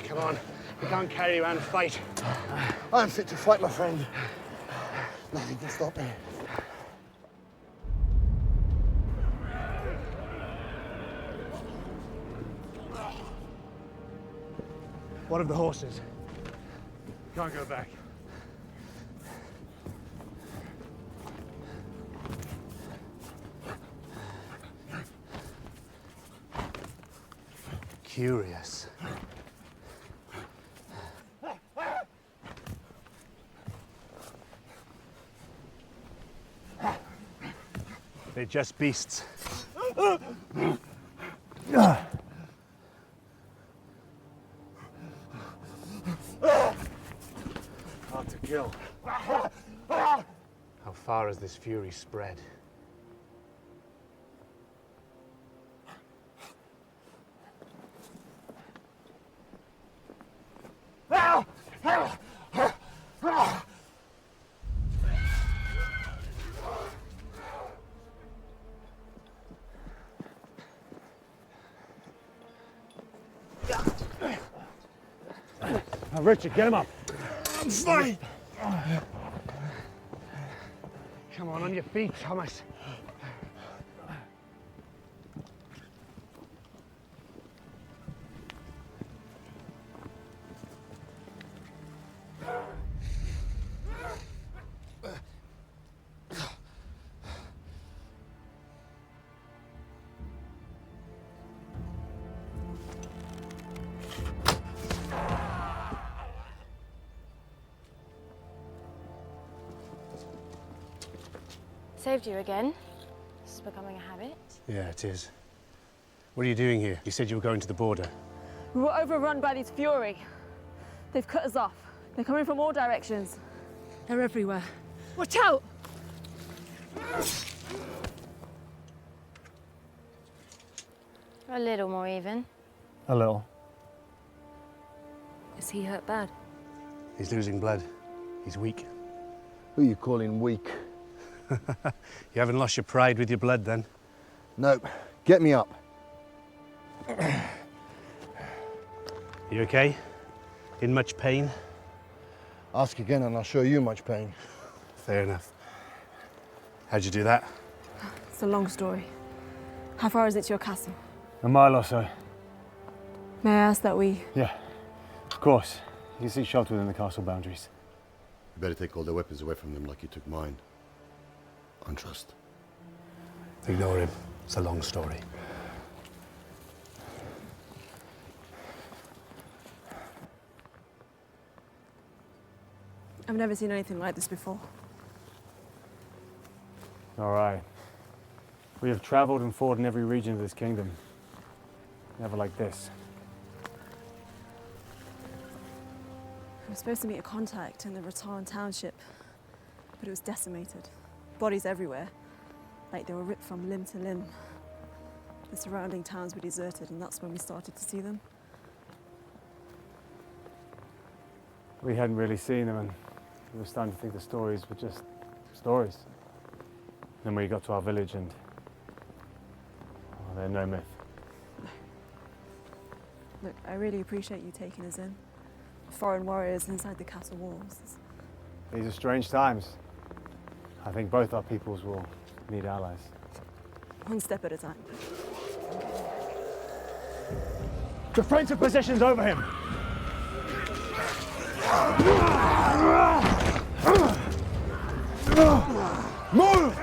[SPEAKER 5] Come on. We can't carry you around and fight.
[SPEAKER 2] I'm fit to fight, my friend. Nothing can stop me.
[SPEAKER 5] What of the horses? Can't go back. Curious. They're just beasts. Hard to kill. How far has this fury spread?
[SPEAKER 2] Now, Richard, get him up.
[SPEAKER 5] I'm fine. Come on your feet, Thomas.
[SPEAKER 12] Saved you again. This is becoming a habit.
[SPEAKER 5] Yeah, it is. What are you doing here? You said you were going to the border.
[SPEAKER 11] We were overrun by these fury. They've cut us off. They're coming from all directions. They're everywhere. Watch out!
[SPEAKER 12] A little more even.
[SPEAKER 1] A little.
[SPEAKER 12] Is he hurt bad?
[SPEAKER 5] He's losing blood. He's weak.
[SPEAKER 2] Who are you calling weak?
[SPEAKER 5] You haven't lost your pride with your blood, then?
[SPEAKER 2] Nope. Get me up.
[SPEAKER 5] You okay? In much pain?
[SPEAKER 2] Ask again and I'll show you much pain.
[SPEAKER 5] Fair enough. How'd you do that?
[SPEAKER 11] It's a long story. How far is it to your castle?
[SPEAKER 1] A mile or so.
[SPEAKER 11] May I ask that we...
[SPEAKER 1] Yeah, of course. You can see shelter within the castle boundaries.
[SPEAKER 8] You better take all their weapons away from them like you took mine. On trust.
[SPEAKER 5] Ignore him. It's a long story.
[SPEAKER 11] I've never seen anything like this before.
[SPEAKER 1] All right. We have traveled and fought in every region of this kingdom. Never like this.
[SPEAKER 11] I was supposed to meet a contact in the Rattan township, but it was decimated. Bodies everywhere, like they were ripped from limb to limb. The surrounding towns were deserted, and that's when we started to see them.
[SPEAKER 1] We hadn't really seen them, and we were starting to think the stories were just stories. Then we got to our village, and they're no myth.
[SPEAKER 11] Look, I really appreciate you taking us in. Foreign warriors inside the castle walls.
[SPEAKER 1] These are strange times. I think both our peoples will need allies.
[SPEAKER 11] One step at a time.
[SPEAKER 2] Defensive positions over him. Move!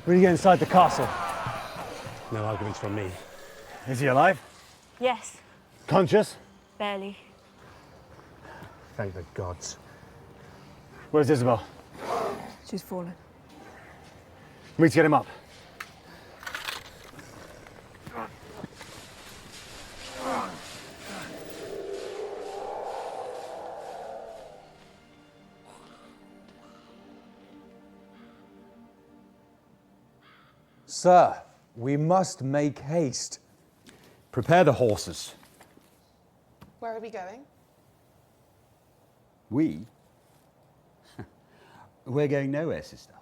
[SPEAKER 1] When you get inside the castle.
[SPEAKER 5] No arguments from me.
[SPEAKER 1] Is he alive?
[SPEAKER 11] Yes,
[SPEAKER 1] Conscious?
[SPEAKER 11] barely.
[SPEAKER 5] Thank the gods.
[SPEAKER 1] Where's Isabel?
[SPEAKER 11] She's fallen.
[SPEAKER 1] We need to get him up.
[SPEAKER 16] Sir, we must make haste.
[SPEAKER 17] Prepare the horses.
[SPEAKER 18] Where are we going?
[SPEAKER 17] We? We're going nowhere, sister.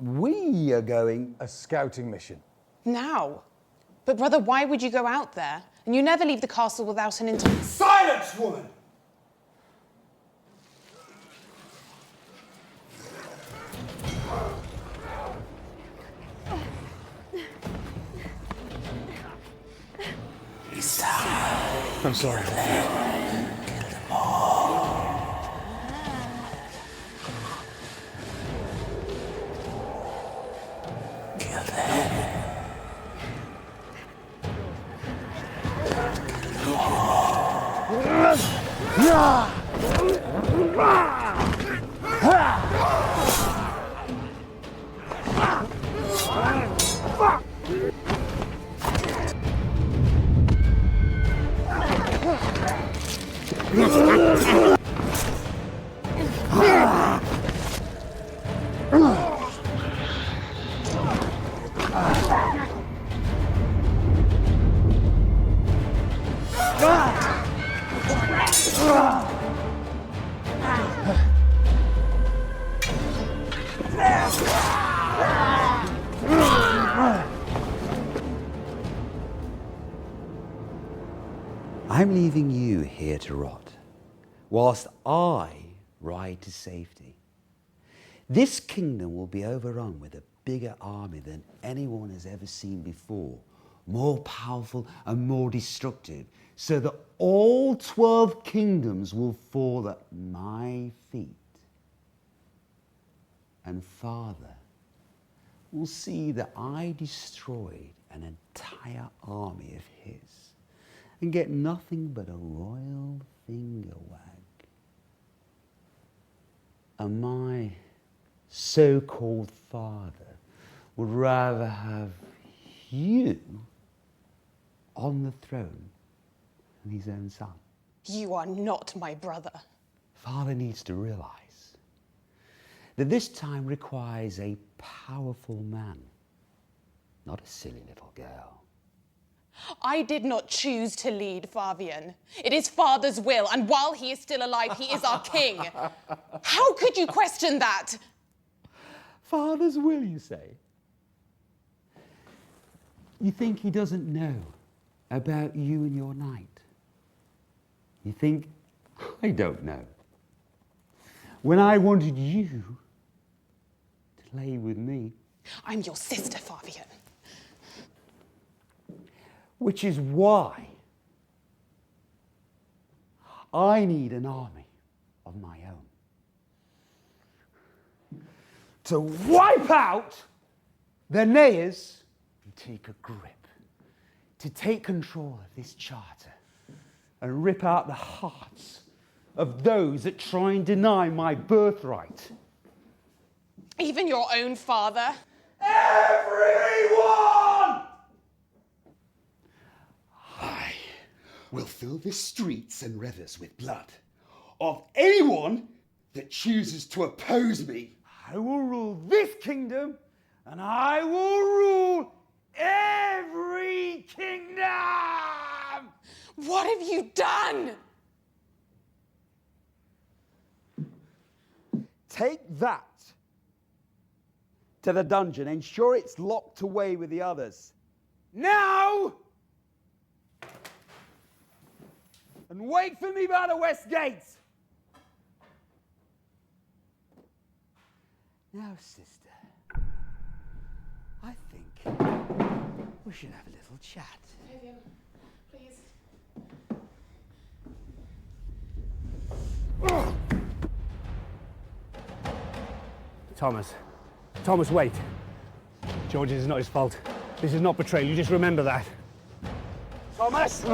[SPEAKER 17] We are going...
[SPEAKER 16] A scouting mission.
[SPEAKER 18] Now? But brother, why would you go out there? And you never leave the castle without an
[SPEAKER 2] Silence, woman!
[SPEAKER 1] I'm sorry.
[SPEAKER 19] I'm leaving you here to rot, whilst I ride to safety. This kingdom will be overrun with a bigger army than anyone has ever seen before, more powerful and more destructive, so that all 12 kingdoms will fall at my feet. And Father will see that I destroyed an entire army of his and get nothing but a royal finger wag. And my so-called father would rather have you on the throne than his own son.
[SPEAKER 18] You are not my brother.
[SPEAKER 19] Father needs to realize that this time requires a powerful man, not a silly little girl.
[SPEAKER 18] I did not choose to lead Fabian. It is Father's will, and while he is still alive, he is our king. How could you question that?
[SPEAKER 19] Father's will, you say? You think he doesn't know about you and your knight? You think I don't know? When I wanted you to lay with me.
[SPEAKER 18] I'm your sister, Fabian.
[SPEAKER 19] Which is why I need an army of my own. To wipe out the Nayers and take a grip. To take control of this charter and rip out the hearts of those that try and deny my birthright.
[SPEAKER 18] Even your own father?
[SPEAKER 19] Everyone! I will fill the streets and rivers with blood of anyone that chooses to oppose me. I will rule this kingdom, and I will rule every kingdom!
[SPEAKER 18] What have you done?
[SPEAKER 19] Take that to the dungeon. Ensure it's locked away with the others. Now! And wait for me by the west gate. Now, sister, I think we should have a little chat.
[SPEAKER 18] Fabian, please.
[SPEAKER 5] Thomas, wait. George, this is not his fault. This is not betrayal. You just remember that.
[SPEAKER 2] Thomas!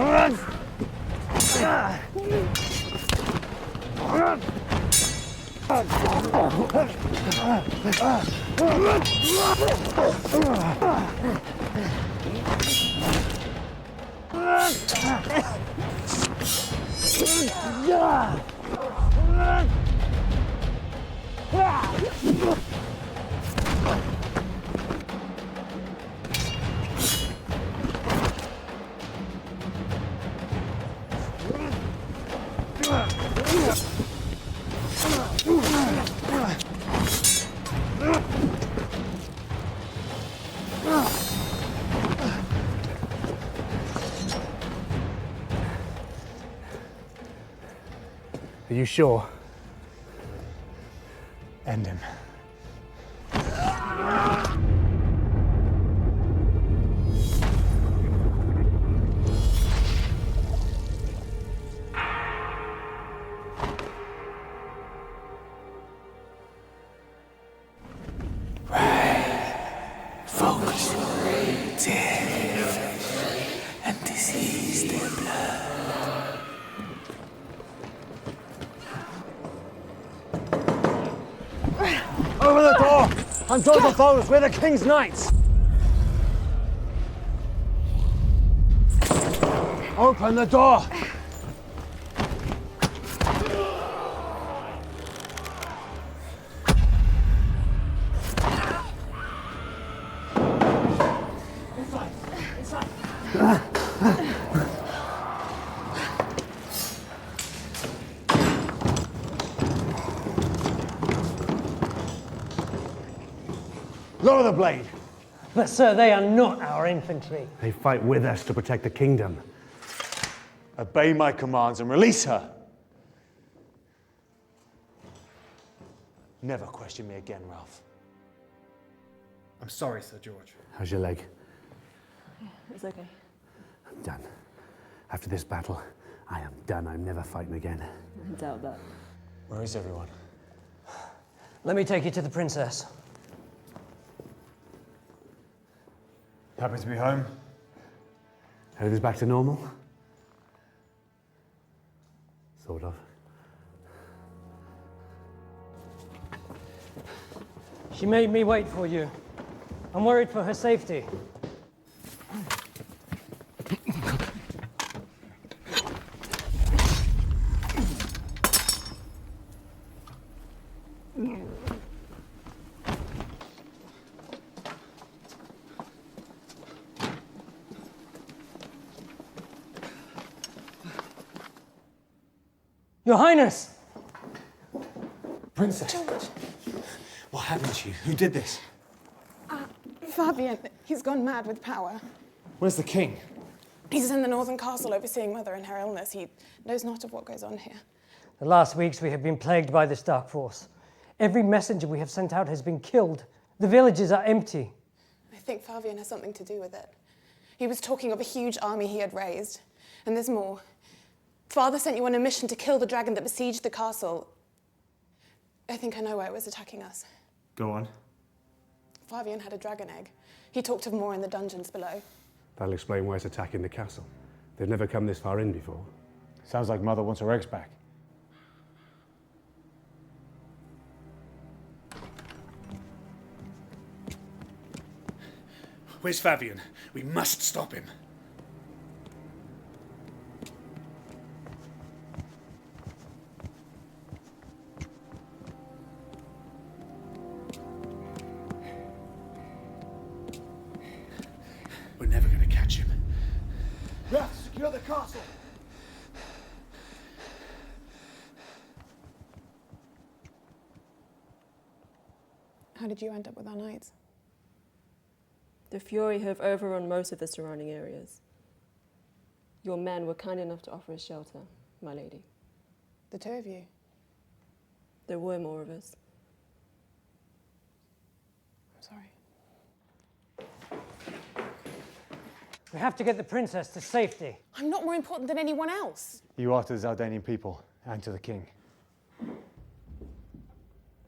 [SPEAKER 5] Are you sure?
[SPEAKER 2] End him.
[SPEAKER 7] Focus, death, and disease their blood.
[SPEAKER 2] Over the door! Until the foes, we're the king's knights! Open the door!
[SPEAKER 16] Lower the blade.
[SPEAKER 2] But sir, they are not our infantry.
[SPEAKER 6] They fight with us to protect the kingdom.
[SPEAKER 1] Obey my commands and release her. Never question me again, Ralph.
[SPEAKER 10] I'm sorry, Sir George.
[SPEAKER 6] How's your leg?
[SPEAKER 11] Yeah, it's okay.
[SPEAKER 6] I'm done. After this battle, I am done. I'm never fighting again.
[SPEAKER 11] I doubt that.
[SPEAKER 1] Where is everyone?
[SPEAKER 2] Let me take you to the princess.
[SPEAKER 1] Happy to be home?
[SPEAKER 6] Everything's back to normal? Sort of.
[SPEAKER 2] She made me wait for you. I'm worried for her safety. Your Highness!
[SPEAKER 1] Princess!
[SPEAKER 18] George!
[SPEAKER 1] What happened to you? Who did this?
[SPEAKER 18] Fabian, he's gone mad with power.
[SPEAKER 1] Where's the king?
[SPEAKER 18] He's in the northern castle overseeing Mother in her illness. He knows not of what goes on here.
[SPEAKER 2] The last weeks we have been plagued by this dark force. Every messenger we have sent out has been killed. The villages are empty.
[SPEAKER 18] I think Fabian has something to do with it. He was talking of a huge army he had raised. And there's more. Father sent you on a mission to kill the dragon that besieged the castle. I think I know why it was attacking us.
[SPEAKER 1] Go on.
[SPEAKER 18] Fabian had a dragon egg. He talked of more in the dungeons below.
[SPEAKER 6] That'll explain why it's attacking the castle. They've never come this far in before.
[SPEAKER 1] Sounds like Mother wants her eggs back.
[SPEAKER 6] Where's Fabian? We must stop him. We're never going to catch him.
[SPEAKER 1] Ralph, secure the castle!
[SPEAKER 18] How did you end up with our knights?
[SPEAKER 11] The Fury have overrun most of the surrounding areas. Your men were kind enough to offer us shelter, my lady.
[SPEAKER 18] The two of you?
[SPEAKER 11] There were more of us.
[SPEAKER 18] I'm sorry.
[SPEAKER 2] We have to get the princess to safety.
[SPEAKER 18] I'm not more important than anyone else.
[SPEAKER 1] You are to the Zaldanian people and to the king.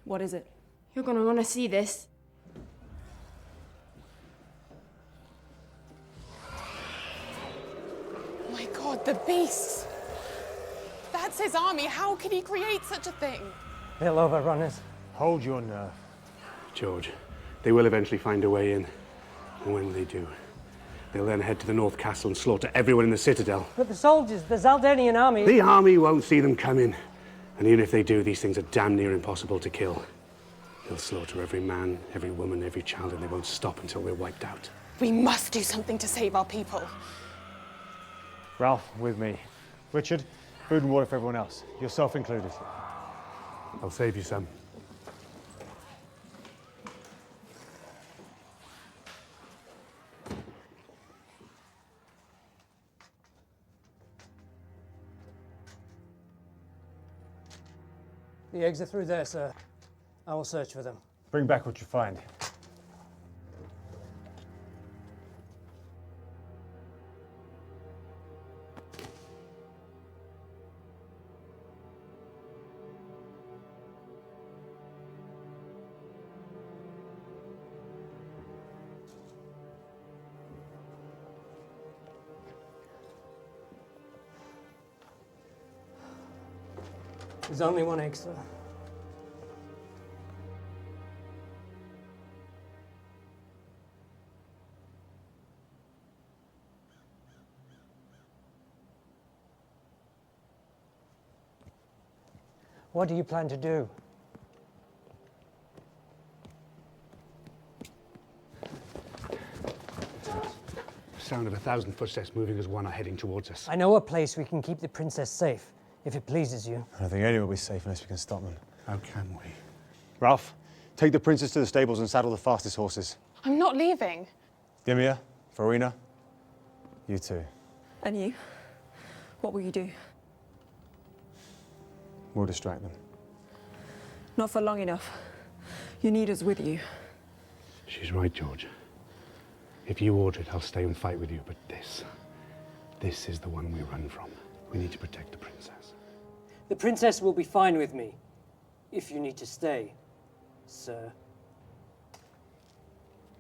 [SPEAKER 11] What is it?
[SPEAKER 12] You're gonna wanna see this.
[SPEAKER 18] Oh my God, the beast! That's his army. How could he create such a thing?
[SPEAKER 2] They'll overrun us.
[SPEAKER 1] Hold your nerve.
[SPEAKER 6] George, they will eventually find a way in. And when they do, they'll then head to the North Castle and slaughter everyone in the Citadel.
[SPEAKER 2] But the soldiers, the Zaldanian army...
[SPEAKER 6] The army won't see them coming. And even if they do, these things are damn near impossible to kill. They'll slaughter every man, every woman, every child, and they won't stop until we're wiped out.
[SPEAKER 18] We must do something to save our people.
[SPEAKER 1] Ralph, with me. Richard, food and water for everyone else, yourself included.
[SPEAKER 6] I'll save you some.
[SPEAKER 2] The eggs are through there, sir. I will search for them.
[SPEAKER 1] Bring back what you find.
[SPEAKER 2] There's only one egg, sir. What do you plan to do?
[SPEAKER 6] Sound of 1,000 footsteps moving as one are heading towards us.
[SPEAKER 2] I know a place we can keep the princess safe, if it pleases you.
[SPEAKER 1] I don't think anyone will be safe unless we can stop them.
[SPEAKER 6] How can we?
[SPEAKER 1] Ralph, Take the princess to the stables and saddle the fastest horses.
[SPEAKER 18] I'm not leaving.
[SPEAKER 1] Dimir, Farina, you too.
[SPEAKER 11] And you? What will you do?
[SPEAKER 1] We'll distract them.
[SPEAKER 11] Not for long enough. You need us with you.
[SPEAKER 6] She's right, George. If you order it, I'll stay and fight with you, but this is the one we run from. We need to protect the princess.
[SPEAKER 21] The princess will be fine with me, if you need to stay, sir.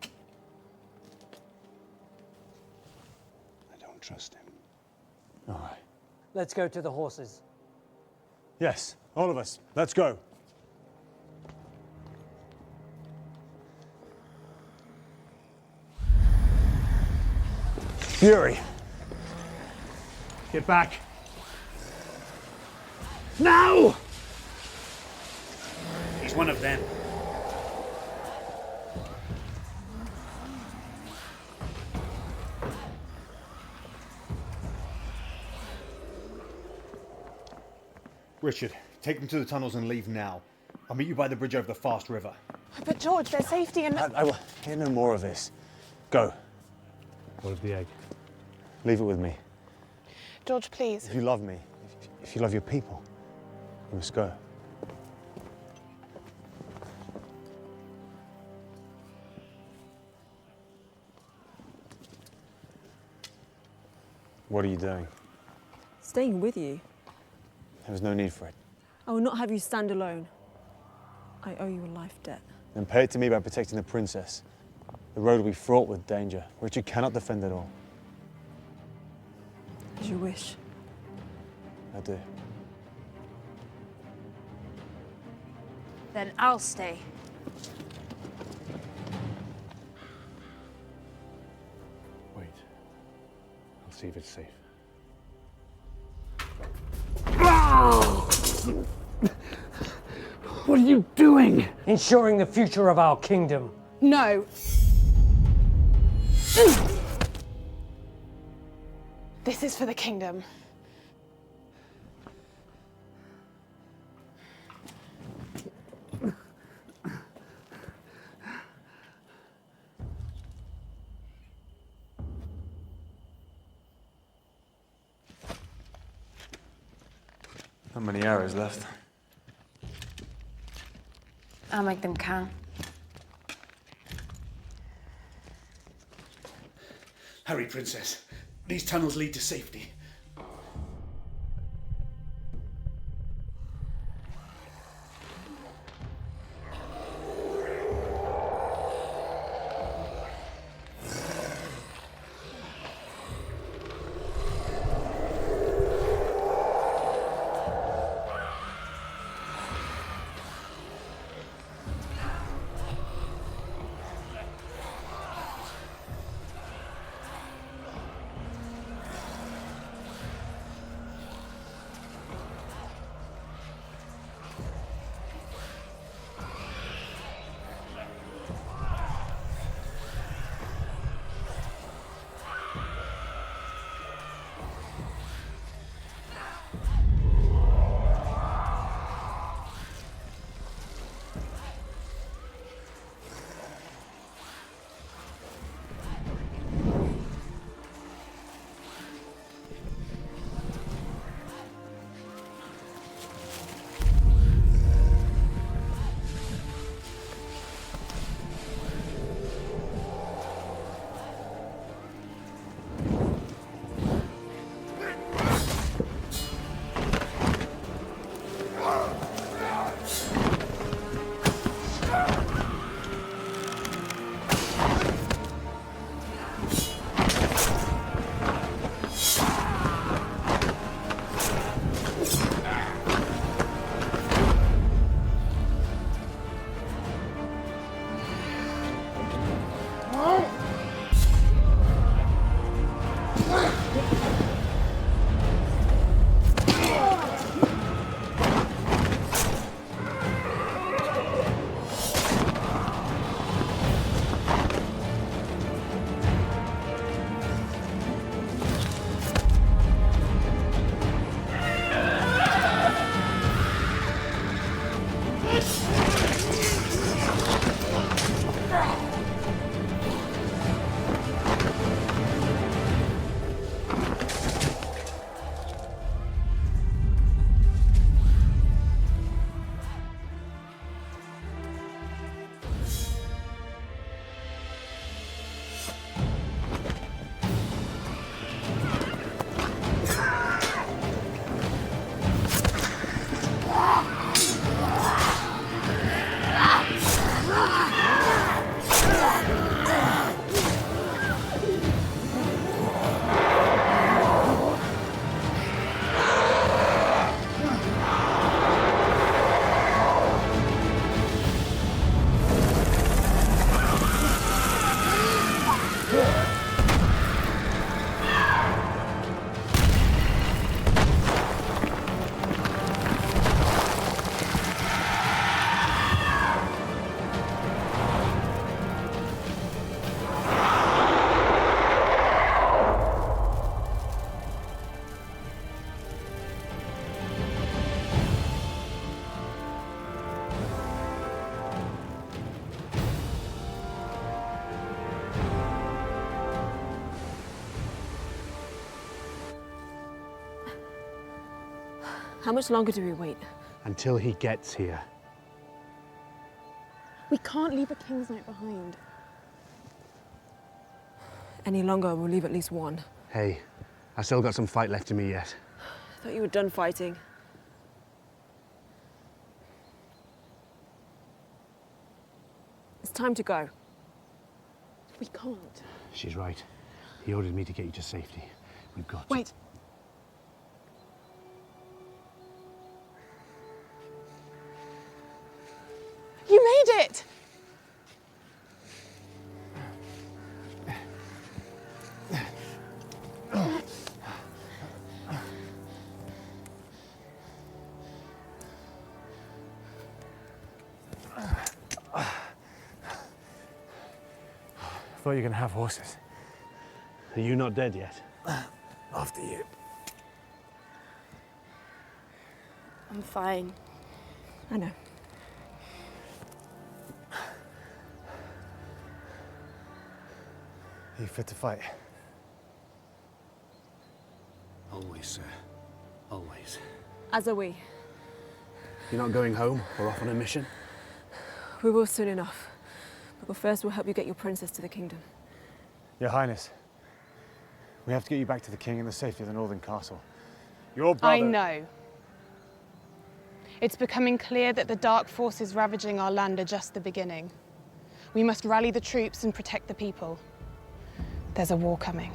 [SPEAKER 6] I don't trust him.
[SPEAKER 1] All right.
[SPEAKER 21] Let's go to the horses.
[SPEAKER 1] Yes, all of us. Let's go. Fury. Get back.
[SPEAKER 6] Now! He's one of them.
[SPEAKER 1] Richard, take them to the tunnels and leave now. I'll meet you by the bridge over the fast river.
[SPEAKER 18] But George, there's safety in...
[SPEAKER 1] I will hear no more of this. Go.
[SPEAKER 6] What of the egg?
[SPEAKER 1] Leave it with me.
[SPEAKER 18] George, please.
[SPEAKER 1] If you love me, if you love your people, you must go. What are you doing?
[SPEAKER 11] Staying with you.
[SPEAKER 1] There was no need for it.
[SPEAKER 11] I will not have you stand alone. I owe you a life debt.
[SPEAKER 1] Then pay it to me by protecting the princess. The road will be fraught with danger. Richard cannot defend it all.
[SPEAKER 11] As you wish.
[SPEAKER 1] I do.
[SPEAKER 12] Then I'll stay.
[SPEAKER 6] Wait. I'll see if it's safe.
[SPEAKER 21] What are you doing? Ensuring the future of our kingdom.
[SPEAKER 18] No. This is for the kingdom.
[SPEAKER 1] How many arrows left?
[SPEAKER 12] I'll make them count.
[SPEAKER 6] Hurry, princess. These tunnels lead to safety.
[SPEAKER 11] How much longer do we wait?
[SPEAKER 6] Until he gets here.
[SPEAKER 18] We can't leave a King's Knight behind.
[SPEAKER 11] Any longer, we'll leave at least one.
[SPEAKER 6] Hey, I still got some fight left in me yet.
[SPEAKER 11] I thought you were done fighting. It's time to go.
[SPEAKER 18] We can't.
[SPEAKER 6] She's right. He ordered me to get you to safety. We've got to.
[SPEAKER 18] Wait. You made it!
[SPEAKER 1] I thought you were going to have horses.
[SPEAKER 6] Are you not dead yet?
[SPEAKER 1] After you.
[SPEAKER 11] I'm fine. I know.
[SPEAKER 1] Are you fit to fight?
[SPEAKER 6] Always, sir. Always.
[SPEAKER 11] As are we.
[SPEAKER 6] You're not going home or off on a mission?
[SPEAKER 11] We will soon enough. But first, we'll help you get your princess to the kingdom.
[SPEAKER 1] Your Highness, we have to get you back to the king in the safety of the northern castle. Your brother...
[SPEAKER 18] I know. It's becoming clear that the dark forces ravaging our land are just the beginning. We must rally the troops and protect the people. There's a war coming.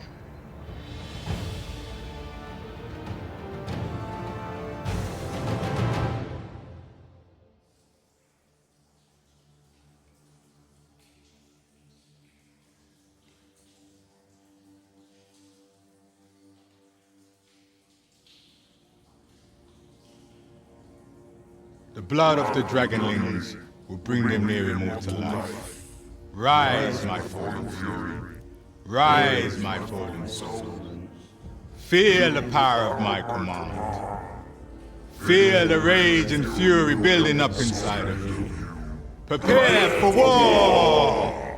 [SPEAKER 13] The blood of the dragonlings will bring them near immortal life. Rise, my fallen fury. Rise, my fallen soul. Feel the power of my command. Feel the rage and fury building up inside of you. Prepare for war!